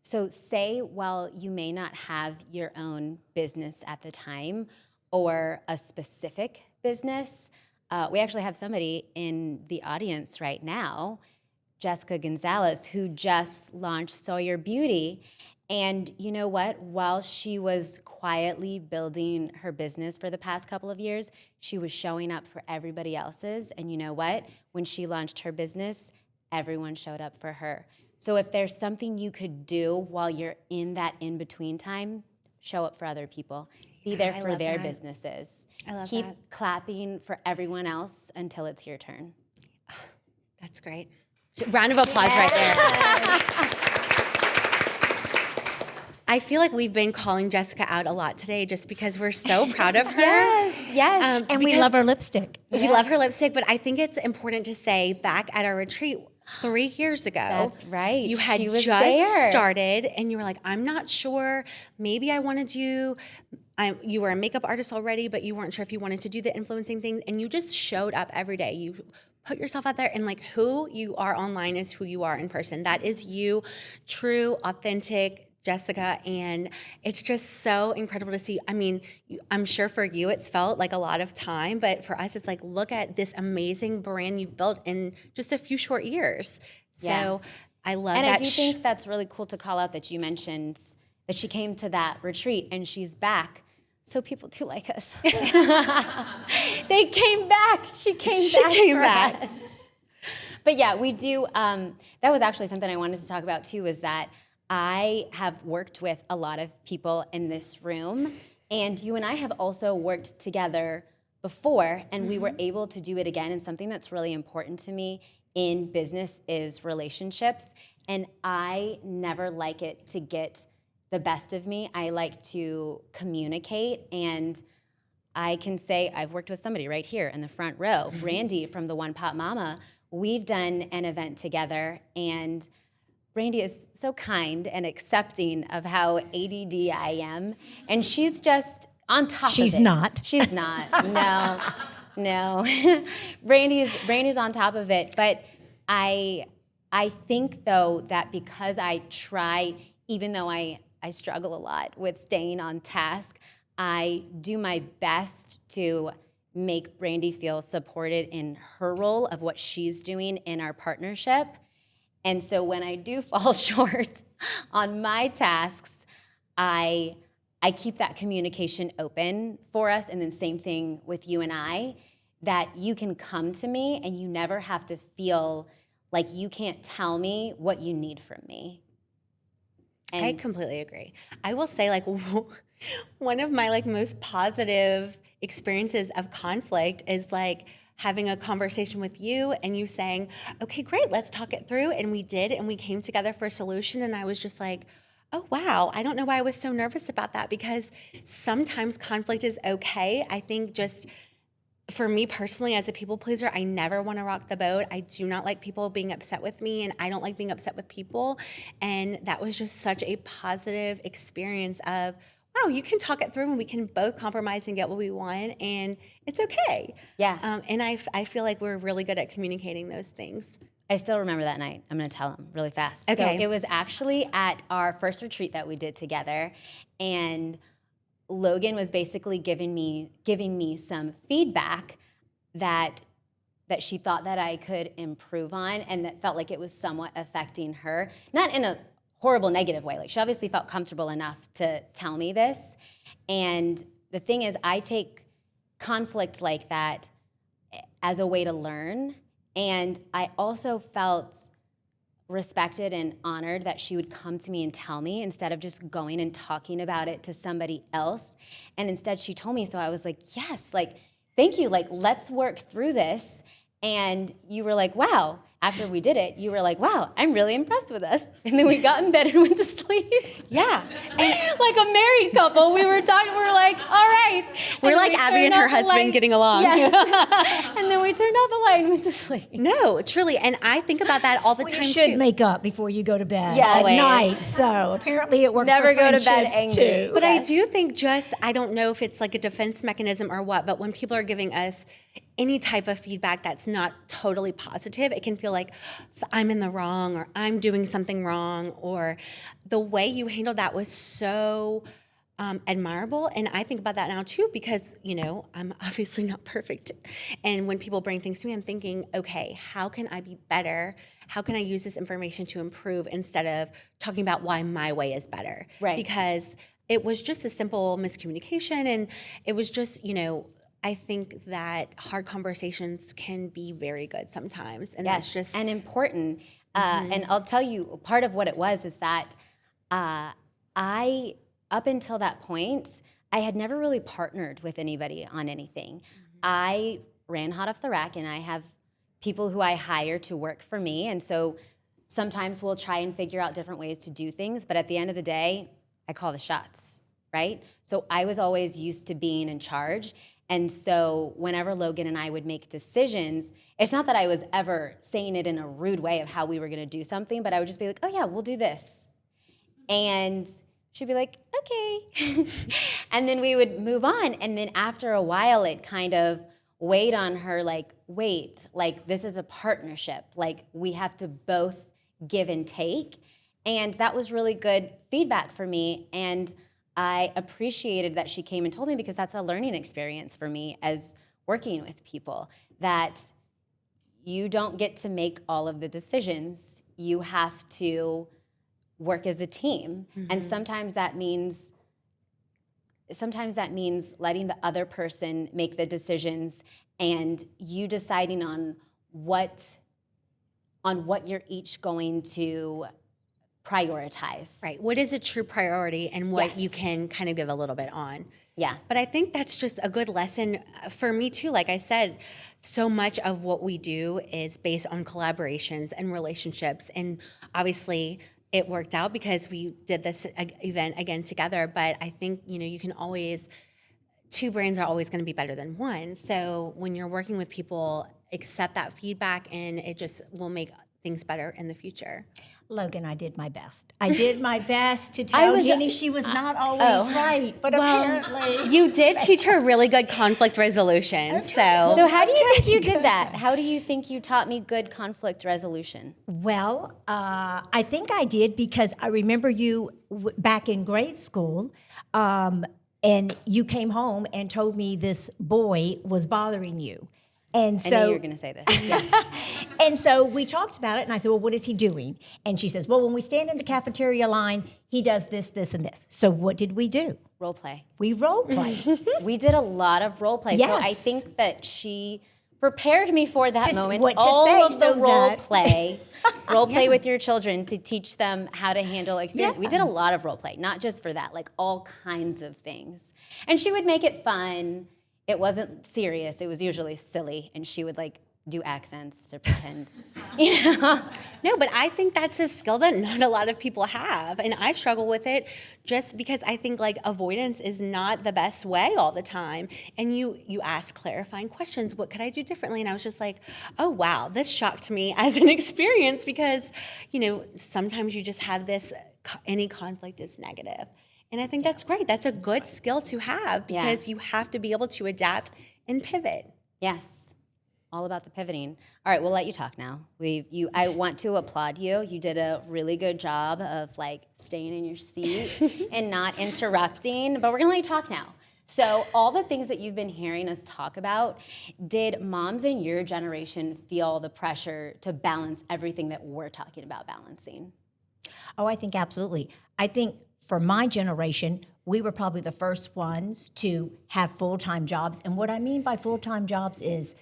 so say while you may not have your own business at the time or a specific business, we actually have somebody in the audience right now, Jessica Gonzalez, who just launched Sawyer Beauty. And you know what? While she was quietly building her business for the past couple of years, she was showing up for everybody else's. And you know what? When she launched her business, everyone showed up for her. So if there's something you could do while you're in that in-between time, show up for other people. Be there for their businesses. I love Keep that. clapping for everyone else until it's your turn. That's great. Round of applause right there. I feel like we've been calling Jessica out a lot today just because we're so proud of her. Yes. And we love her lipstick. We love her lipstick, but I think it's important to say back at our retreat 3 years ago. That's right. You had She was just there. started and you were like, I'm not sure. Maybe I want to do, you were a makeup artist already, but you weren't sure if you wanted to do the influencing things. And you just showed up every day. You put yourself out there, and like who you are online is who you are in person. That is you, true, authentic Jessica, and it's just so incredible to see. I mean, I'm sure for you it's felt like a lot of time, but for us it's like, look at this amazing brand you've built in just a few short years. So I love that. And I do think that's really cool to call out that you mentioned that she came to that retreat and she's back. So people do like us. They came back. She came back. Us. But yeah, we do. That was actually something I wanted to talk about too, is that I have worked with a lot of people in this room, and you and I have also worked together before, and we were able to do it again. And something that's really important to me in business is relationships. And I never like it to get the best of me. I like to communicate, and I can say I've worked with somebody right here in the front row, Randy from the One Pot Mama. We've done an event together, and Randy is so kind and accepting of how ADD I am, and she's just on top of it. She's not. She's not. No. Randy's on top of it, but I think though that because I try, even though I struggle a lot with staying on task, I do my best to make Brandy feel supported in her role of what she's doing in our partnership. And so when I do fall short on my tasks, I keep that communication open for us. And then same thing with you and I, that you can come to me and you never have to feel like you can't tell me what you need from me. And I completely agree. I will say, like, one of my like most positive experiences of conflict is like having a conversation with you and you saying, okay, great, let's talk it through. And we did, and we came together for a solution. And I was just like, oh, wow, I don't know why I was so nervous about that, because sometimes conflict is okay. I think just for me personally, as a people pleaser, I never want to rock the boat. I do not like people being upset with me, and I don't like being upset with people. And that was just such a positive experience of, wow, you can talk it through and we can both compromise and get what we want, and it's okay. Yeah. And I feel like we're really good at communicating those things. I still remember that night. I'm going to tell him really fast. Okay. So it was actually at our first retreat that we did together, and Logan was basically giving me some feedback that she thought that I could improve on, and that felt like it was somewhat affecting her, not in a horrible negative way. Like, she obviously felt comfortable enough to tell me this. And the thing is, I take conflict like that as a way to learn. And I also felt respected and honored that she would come to me and tell me, instead of just going and talking about it to somebody else. And instead she told me, so I was like, yes, like, thank you, like, let's work through this. And you were like, wow. After we did it, you were like, wow, I'm really impressed with us. And then we got in bed and went to sleep. Yeah. And like a married couple, we were talking, we were like, all right. We're like Abby and her husband getting along. Yes. And then we turned off the light and went to sleep. No, truly. And I think about that all the Well, time you should too. make up before you go to bed Yeah, at always. night. So apparently it works Never for go to bed friendships, angry. too. But I do think I don't know if it's like a defense mechanism or what, but when people are giving us any type of feedback that's not totally positive, it can feel like, so I'm in the wrong, or I'm doing something wrong, or the way you handled that was so admirable. And I think about that now too, because, you know, I'm obviously not perfect. And when people bring things to me, I'm thinking, okay, how can I be better? How can I use this information to improve, instead of talking about why my way is better? Right. Because it was just a simple miscommunication, and it was just, you know, I think that hard conversations can be very good sometimes. And Yes, that's just and important. And I'll tell you, part of what it was is that I, up until that point, I had never really partnered with anybody on anything. I ran hot off the rack, and I have people who I hire to work for me. And so sometimes we'll try and figure out different ways to do things. But at the end of the day, I call the shots, right? So I was always used to being in charge. And so whenever Logan and I would make decisions, it's not that I was ever saying it in a rude way of how we were going to do something, but I would just be like, oh yeah, we'll do this. And she'd be like, okay. And then we would move on. And then after a while, it kind of weighed on her like, wait, like this is a partnership. Like we have to both give and take. And that was really good feedback for me. And I appreciated that she came and told me, because that's a learning experience for me as working with people, that you don't get to make all of the decisions. You have to work as a team. Mm-hmm. And sometimes that means letting the other person make the decisions and you deciding on what you're each going to prioritize. Right. What is a true priority and what you can kind of give a little bit on. Yeah. But I think that's just a good lesson for me too. Like I said, so much of what we do is based on collaborations and relationships. And obviously it worked out because we did this event again together. But I think, you can always, two brands are always going to be better than one. So when you're working with people, accept that feedback and it just will make things better in the future. Logan, I did my best. I did my best to tell Jenny she was not always right, but apparently... You did teach her really good conflict resolution, So how do you think you did that? How do you think you taught me good conflict resolution? Well, I think I did because I remember you back in grade school, and you came home and told me this boy was bothering you. And so, I knew you were going to say this. Yeah. And so we talked about it, and I said, well, what is he doing? And she says, well, when we stand in the cafeteria line, he does this, this, and this. So what did we do? Role play. We role played. We did a lot of role play. Yes. So I think that she prepared me for that moment. What to all say, of the so role that- play. Role play with your children to teach them how to handle experience. Yeah. We did a lot of role play, not just for that, like all kinds of things. And she would make it fun. It wasn't serious. It was usually silly. And she would like do accents to pretend, No, but I think that's a skill that not a lot of people have. And I struggle with it just because I think like avoidance is not the best way all the time. And you ask clarifying questions. What could I do differently? And I was just like, oh, wow, this shocked me as an experience because, sometimes you just have this, any conflict is negative. And I think that's great. That's a good skill to have because you have to be able to adapt and pivot. Yes, all about the pivoting. All right, we'll let you talk now. I want to applaud you. You did a really good job of like staying in your seat and not interrupting, but we're gonna let you talk now. So all the things that you've been hearing us talk about, did moms in your generation feel the pressure to balance everything that we're talking about balancing? Oh, I think absolutely. I think for my generation, we were probably the first ones to have full-time jobs. And what I mean by full-time jobs is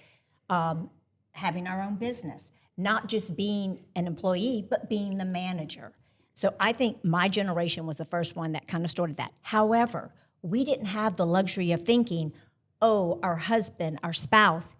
having our own business, not just being an employee, but being the manager. So I think my generation was the first one that kind of started that. However, we didn't have the luxury of thinking, oh, our husband, our spouse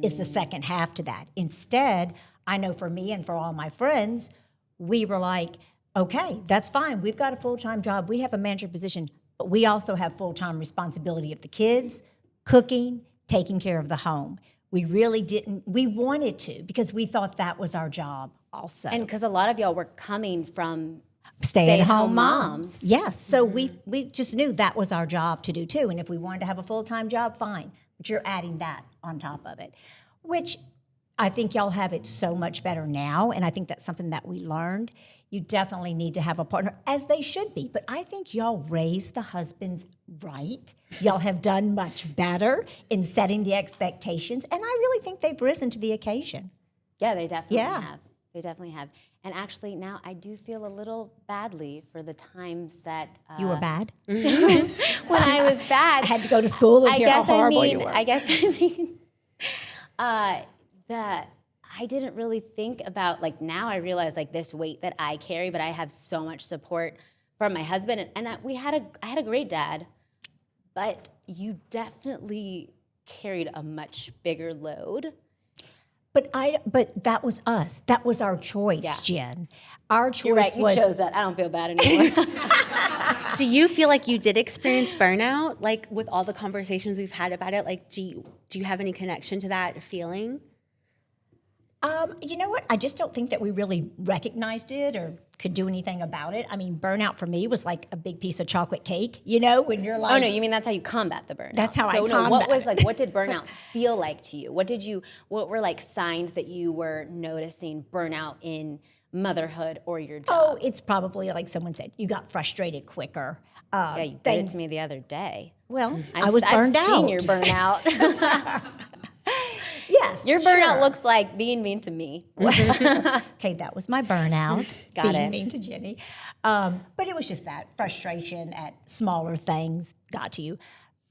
is the second half to that. Instead, I know for me and for all my friends, we were like, okay, that's fine. We've got a full-time job. We have a manager position, but we also have full-time responsibility of the kids, cooking, taking care of the home. We really didn't, we wanted to because we thought that was our job also. And because a lot of y'all were coming from Stay-at-home moms. Yes, so we just knew that was our job to do too. And if we wanted to have a full-time job, fine. But you're adding that on top of it, which I think y'all have it so much better now. And I think that's something that we learned. You definitely need to have a partner, as they should be. But I think y'all raised the husbands right. Y'all have done much better in setting the expectations. And I really think they've risen to the occasion. Yeah, they definitely have. They definitely have. And actually, now I do feel a little badly for the times that... you were bad? When I was bad. I had to go to school and hear how horrible you were. That I didn't really think about, like now I realize like this weight that I carry, but I have so much support from my husband. And I had a great dad, but you definitely carried a much bigger load. But that was us. That was our choice, Yeah. Jen. Our choice You're right. You was chose that. I don't feel bad anymore. Do you feel like you did experience burnout? Like with all the conversations we've had about it, like do you have any connection to that feeling? You know what? I just don't think that we really recognized it or could do anything about it. I mean, burnout for me was like a big piece of chocolate cake, when you're like, Oh no, you mean that's how you combat the burnout? That's how I so, no, what combat was it. like? What did burnout feel like to you? What were like signs that you were noticing burnout in motherhood or your oh, job? it's probably like someone said, you got frustrated quicker. Yeah, you did it to me the other day. Well, I was burned I've out. seen your burnout. Yes, Your burnout sure. looks like being mean to me. Okay, that was my burnout. Got being it. mean to Jenny. But it was just that frustration at smaller things got to you.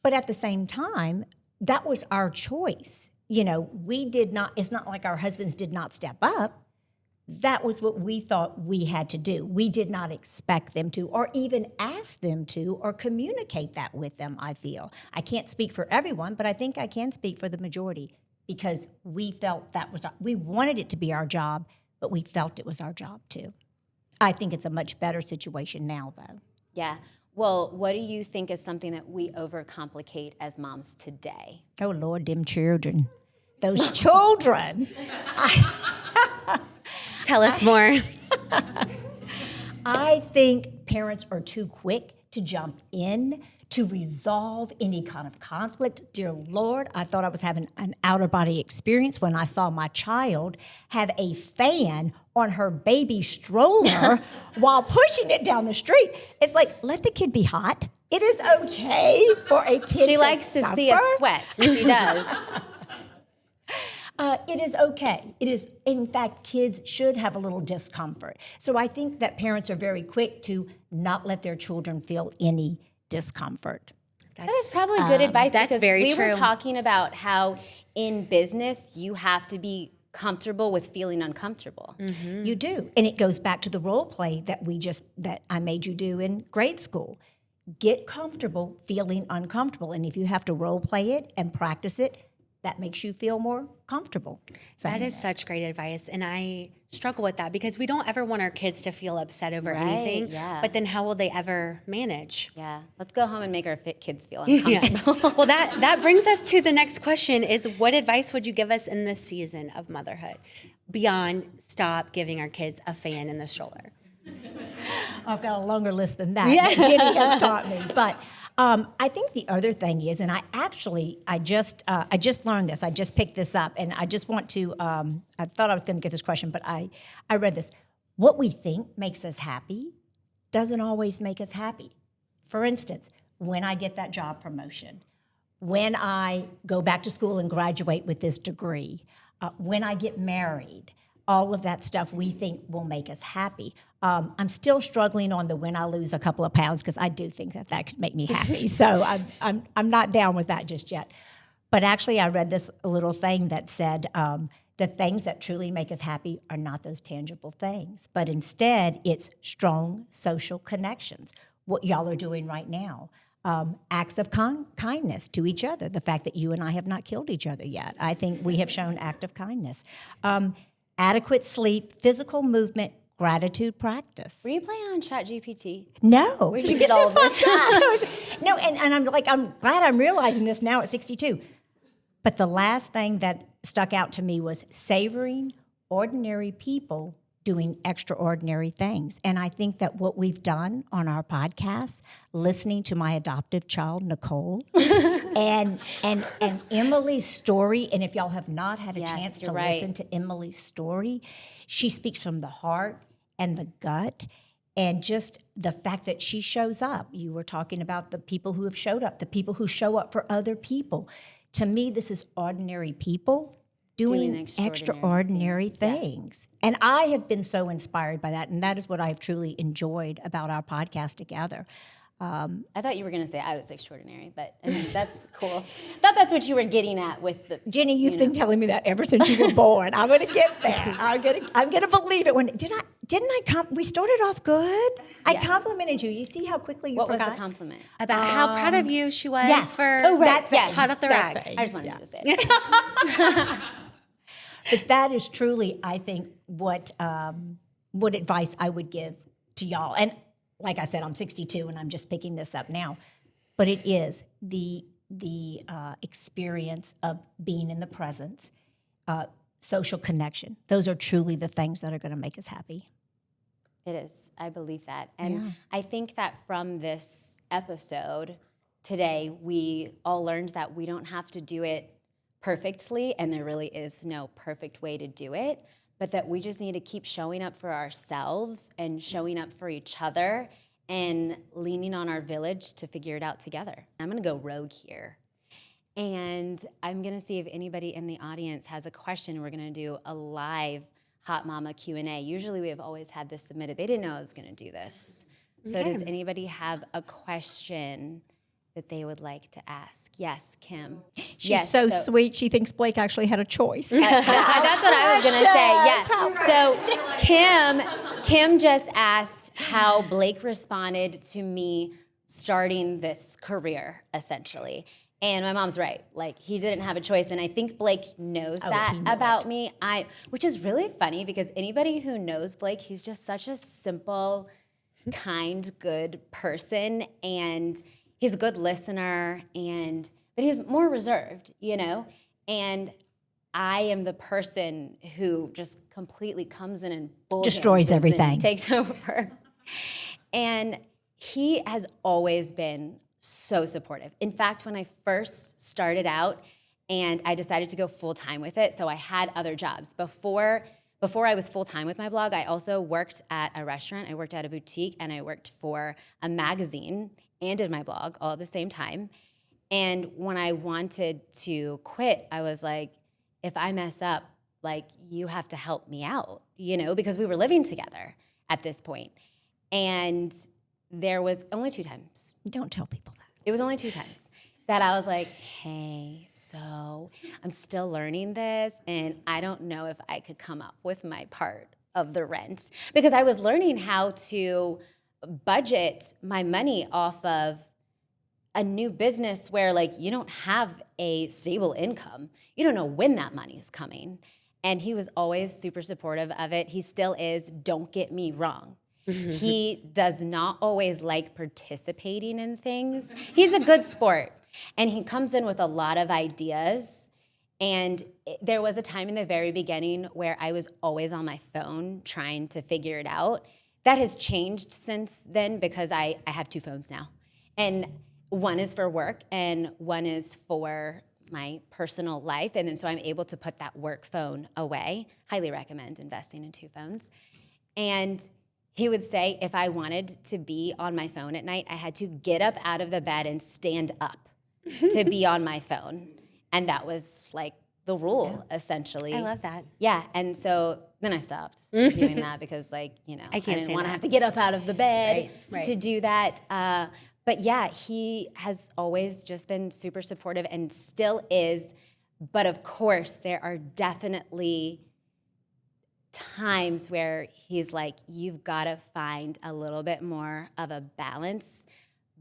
But at the same time, that was our choice. We did not, it's not like our husbands did not step up. That was what we thought we had to do. We did not expect them to, or even ask them to, or communicate that with them, I feel. I can't speak for everyone, but I think I can speak for the majority because we felt we wanted it to be our job, but we felt it was our job too. I think it's a much better situation now, though. Yeah. Well, what do you think is something that we overcomplicate as moms today? Oh, Lord, them children. Those children. Tell us more. I think parents are too quick to jump in to resolve any kind of conflict. Dear Lord, I thought I was having an out-of-body experience when I saw my child have a fan on her baby stroller while pushing it down the street. It's like, let the kid be hot. It is okay for a kid She to likes to see us suffer. sweat. She does. It is okay. It is, in fact, kids should have a little discomfort. So I think that parents are very quick to not let their children feel any discomfort. That is probably good advice that's because very we were true. talking about how in business you have to be comfortable with feeling uncomfortable. You do. And it goes back to the role play that I made you do in grade school. Get comfortable feeling uncomfortable. And if you have to role play it and practice it, that makes you feel more comfortable. That is such great advice. And I struggle with that because we don't ever want our kids to feel upset over Right, anything. yeah. But then how will they ever manage? Yeah. Let's go home and make our fit kids feel uncomfortable. Well, that brings us to the next question is what advice would you give us in this season of motherhood beyond stop giving our kids a fan in the stroller? I've got a longer list than that. Yeah. Jimmy has taught me. But I think the other thing is, and I just learned this. I just picked this up, and I just want to. I thought I was going to get this question, but I read this. What we think makes us happy doesn't always make us happy. For instance, when I get that job promotion, when I go back to school and graduate with this degree, when I get married. All of that stuff we think will make us happy. I'm still struggling on the when I lose a couple of pounds because I do think that could make me happy. So I'm not down with that just yet. But actually, I read this little thing that said the things that truly make us happy are not those tangible things, but instead it's strong social connections. What y'all are doing right now. Acts of kindness to each other. The fact that you and I have not killed each other yet. I think we have shown act of kindness. Adequate sleep, physical movement, gratitude practice. Were you playing on ChatGPT? No. Where'd you get all of this? No, and I'm glad I'm realizing this now at 62. But the last thing that stuck out to me was savoring ordinary people doing extraordinary things. And I think that what we've done on our podcast, listening to my adoptive child, Nicole, and Emily's story, and if y'all have not had a Yes, chance to you're right. listen to Emily's story, she speaks from the heart and the gut. And just the fact that she shows up. You were talking about the people who have showed up, the people who show up for other people. To me, this is ordinary people doing extraordinary things. And I have been so inspired by that, and that is what I have truly enjoyed about our podcast together. I thought you were going to say I was extraordinary, but I mean, that's cool. I thought that's what you were getting at with the. Jenny, you've been telling me that ever since you were born. I'm going to get there. I'm going to believe it. We started off good. I complimented you. You see how quickly you What forgot? was the compliment? About how proud of you she was yes. for Oh, right. hot off the That rack. thing. I just wanted you to say it. But that is truly, I think, what advice I would give to y'all. And like I said, I'm 62 and I'm just picking this up now. But it is the experience of being in the presence, social connection. Those are truly the things that are going to make us happy. It is. I believe that. And I think that from this episode today, we all learned that we don't have to do it perfectly, and there really is no perfect way to do it, but that we just need to keep showing up for ourselves and showing up for each other and leaning on our village to figure it out together. I'm going to go rogue here. And I'm going to see if anybody in the audience has a question. We're going to do a live Hot Mama Q&A. Usually we have always had this submitted. They didn't know I was going to do this. So does anybody have a question that they would like to ask? Yes, Kim. She's so sweet. She thinks Blake actually had a choice. That's what I was going to say. Yeah. So Kim just asked how Blake responded to me starting this career, essentially. And my mom's right. Like, he didn't have a choice. And I think Blake knows that about me. Which is really funny because anybody who knows Blake, he's just such a simple, kind, good person. And he's a good listener. But he's more reserved, you know? And I am the person who just completely comes in and destroys everything. And takes over. And he has always been so supportive. In fact, when I first started out and I decided to go full-time with it, so I had other jobs. Before I was full-time with my blog, I also worked at a restaurant, I worked at a boutique, and I worked for a magazine and did my blog all at the same time. And when I wanted to quit, I was like, if I mess up, like, you have to help me out, you know, because we were living together at this point. And there was only 2 times. Don't tell people that. It was only 2 times that I was like, hey, so I'm still learning this, and I don't know if I could come up with my part of the rent. Because I was learning how to budget my money off of a new business where, like, you don't have a stable income. You don't know when that money's coming. And he was always super supportive of it. He still is, don't get me wrong. He does not always like participating in things. He's a good sport, and he comes in with a lot of ideas. And there was a time in the very beginning where I was always on my phone trying to figure it out. That has changed since then because I have 2 phones now. And one is for work and one is for my personal life. And then so I'm able to put that work phone away. Highly recommend investing in 2 phones. And he would say if I wanted to be on my phone at night, I had to get up out of the bed and stand up to be on my phone. And that was like the rule, essentially. I love that. Yeah, and so then I stopped doing that because, like, you know, I didn't want to have to get up out of the bed to do that. But yeah, he has always just been super supportive and still is. But of course, there are definitely times where he's like, you've got to find a little bit more of a balance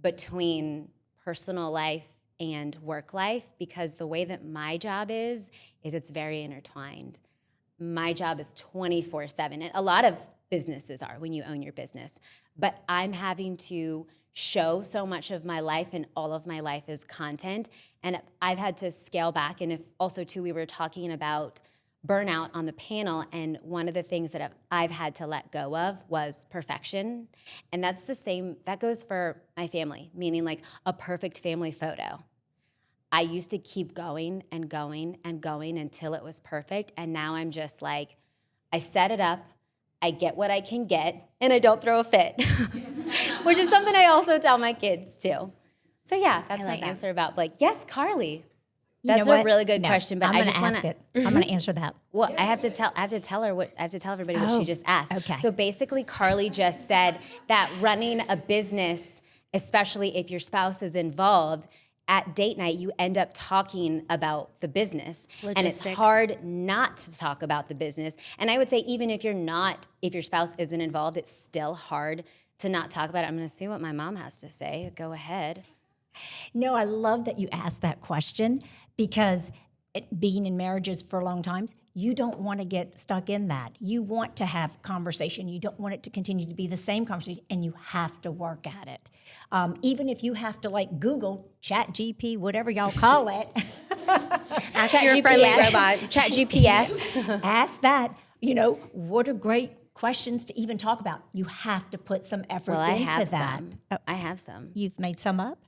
between personal life and work life, because the way that my job is it's very intertwined. My job is 24/7, and a lot of businesses are when you own your business, but I'm having to show so much of my life, and all of my life is content, and I've had to scale back. And if also too, we were talking about burnout on the panel, and one of the things that I've had to let go of was perfection. And that's the same, that goes for my family, meaning like a perfect family photo. I used to keep going and going and going until it was perfect, and now I'm just like, I set it up, I get what I can get, and I don't throw a fit, which is something I also tell my kids too. So yeah, that's my answer about Blake. Yes, Carly. That's a really good question, but I just want to. I'm going to answer that. Well, I have to tell everybody what she just asked. Okay. So basically, Carly just said that running a business, especially if your spouse is involved, at date night you end up talking about the business, and it's hard not to talk about the business. And I would say even if your spouse isn't involved, it's still hard to not talk about it. I'm going to see what my mom has to say. Go ahead. No, I love that you asked that question because being in marriages for a long times, you don't want to get stuck in that. You want to have conversation. You don't want it to continue to be the same conversation, and you have to work at it. Even if you have to like Google, Chat GP, whatever y'all call it. Ask your friendly robot. Chat GPS. Ask that. What are great questions to even talk about? You have to put some effort Well, I into have that. some. I have some. You've made some up?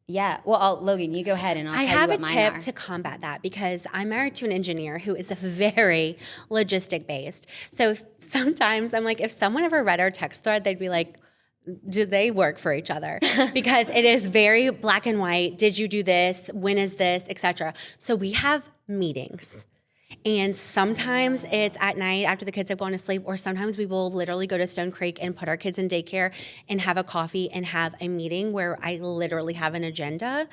Yeah. Well, Logan, you go ahead and I'll tell you have what a mine tip are. to combat that because I'm married to an engineer who is very logistic based. So sometimes I'm like, if someone ever read our text thread, they'd be like, do they work for each other? Because it is very black and white. Did you do this? When is this? Etc. So we have meetings. And sometimes it's at night after the kids have gone to sleep, or sometimes we will literally go to Stone Creek and put our kids in daycare and have a coffee and have a meeting where I literally have an agenda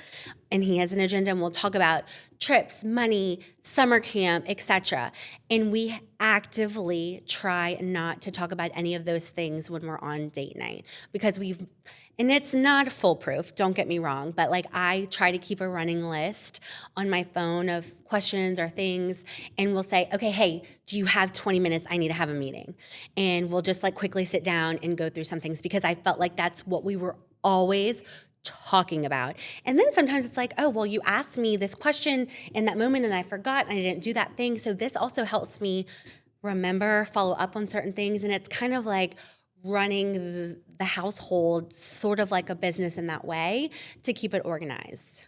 and he has an agenda and we'll talk about trips, money, summer camp, etc. And we actively try not to talk about any of those things when we're on date night because and it's not foolproof, don't get me wrong, but like I try to keep a running list on my phone of questions or things, and we'll say, okay, hey, do you have 20 minutes? I need to have a meeting. And we'll just like quickly sit down and go through some things because I felt like that's what we were always talking about. And then sometimes it's like, oh, well, you asked me this question in that moment and I forgot and I didn't do that thing. So this also helps me remember, follow up on certain things. And it's kind of like running the household sort of like a business in that way to keep it organized.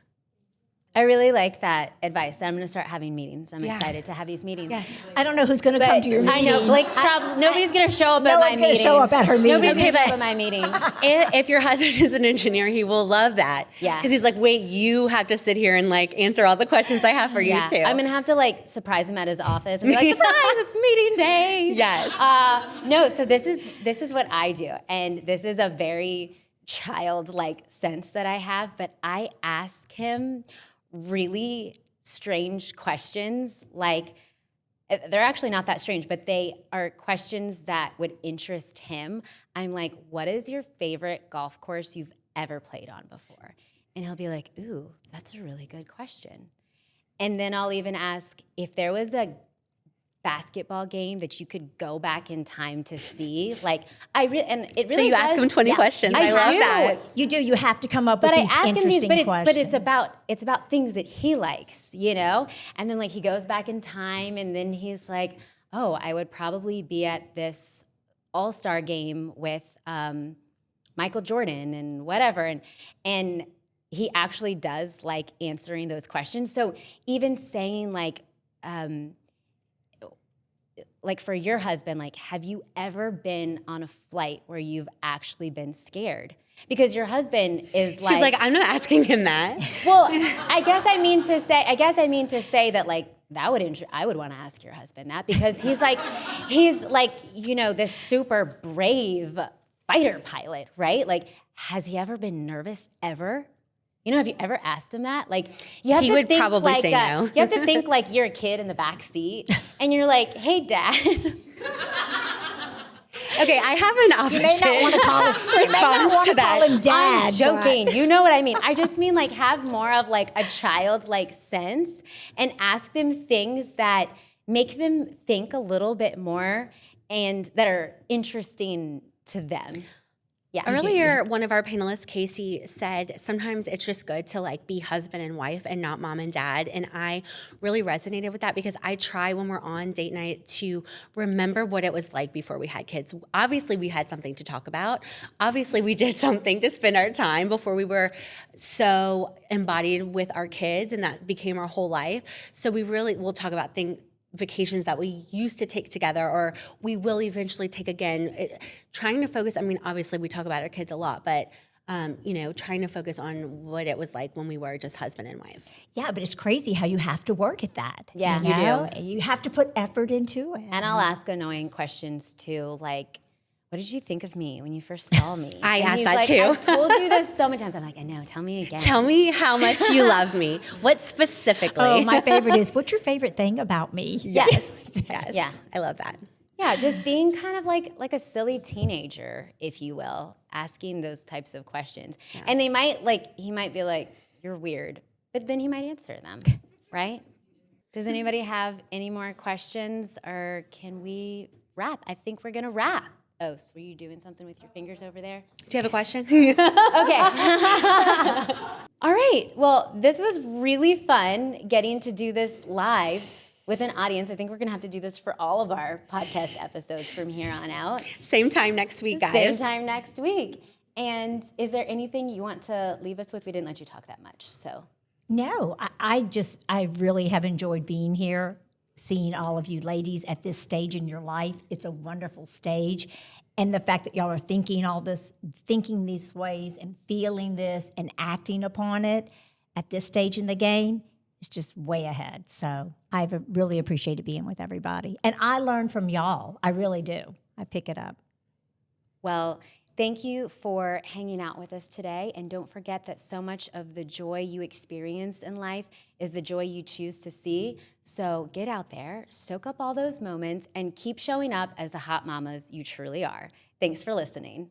I really like that advice. I'm going to start having meetings. I'm excited to have these meetings. Yes. I don't know who's going to come to your meeting. I know. Blake's probably, nobody's going to show up at my No one's meeting. going to show up at her meeting. Nobody's Okay, going to show but- up at my meeting. If your husband is an engineer, he will love that. Yeah. Because he's like, wait, you have to sit here and like answer all the questions I have for you too. I'm going to have to like surprise him at his office and be like, surprise, it's meeting day. Yes. No, so this is what I do. And this is a very childlike sense that I have, but I ask him really strange questions. Like, they're actually not that strange, but they are questions that would interest him. I'm like, what is your favorite golf course you've ever played on before? And he'll be like, ooh, that's a really good question. And then I'll even ask if there was a basketball game that you could go back in time to see. Like, and it really So you does, ask him 20 questions. I love do. that. You do. You have to come up But with I these ask him these, interesting questions. but it's about things that he likes, And then like he goes back in time, and then he's like, "Oh, I would probably be at this all-star game with Michael Jordan and whatever," and he actually does like answering those questions. So even saying like for your husband, like, have you ever been on a flight where you've actually been scared? Because your husband is like, She's like, I'm not asking him that. well, I guess I mean to say that like I would want to ask your husband that because he's like this super brave fighter pilot, right? Like, has he ever been nervous ever? Have you ever asked him that? Like, you have He to would think probably like say no. you have to think like you're a kid in the back seat, and you're like, "Hey, Dad." Okay, I have an opposite You may not want to call him. You may not response want to to call that. him Dad. I'm joking. You know what I mean. I just mean like have more of like a childlike sense and ask them things that make them think a little bit more and that are interesting to them. Yeah. Earlier, one of our panelists, Casey, said sometimes it's just good to like be husband and wife and not mom and dad. And I really resonated with that because I try when we're on date night to remember what it was like before we had kids. Obviously, we had something to talk about. Obviously, we did something to spend our time before we were so embodied with our kids, and that became our whole life. So we'll talk about vacations that we used to take together or we will eventually take again. Trying to focus, obviously we talk about our kids a lot, but trying to focus on what it was like when we were just husband and wife. Yeah, but it's crazy how you have to work at that. Yeah. you You know? You have to put effort into it. And I'll ask annoying questions too, like, what did you think of me when you first saw me? I And ask he's that like, too. I've told you this so many times. I'm like, I know, tell me again. Tell me how much you love me. What specifically? Oh, my favorite is, what's your favorite thing about me? Yes. Yes. Yeah. I love that. Yeah, just being kind of like a silly teenager, if you will, asking those types of questions. Yeah. And he might be like, you're weird, but then he might answer them, right? Does anybody have any more questions, or can we wrap? I think we're gonna wrap. Oh, so were you doing something with your fingers over there? Do you have a question? Okay. All right. Well, this was really fun getting to do this live with an audience. I think we're going to have to do this for all of our podcast episodes from here on out. Same time next week, guys. Same time next week. And is there anything you want to leave us with? We didn't let you talk that much, so. No, I really have enjoyed being here, seeing all of you ladies at this stage in your life. It's a wonderful stage. And the fact that y'all are thinking these ways and feeling this and acting upon it at this stage in the game is just way ahead. So I've really appreciated being with everybody. And I learn from y'all. I really do. I pick it up. Well, thank you for hanging out with us today. And don't forget that so much of the joy you experience in life is the joy you choose to see. So get out there, soak up all those moments, and keep showing up as the hot mamas you truly are. Thanks for listening.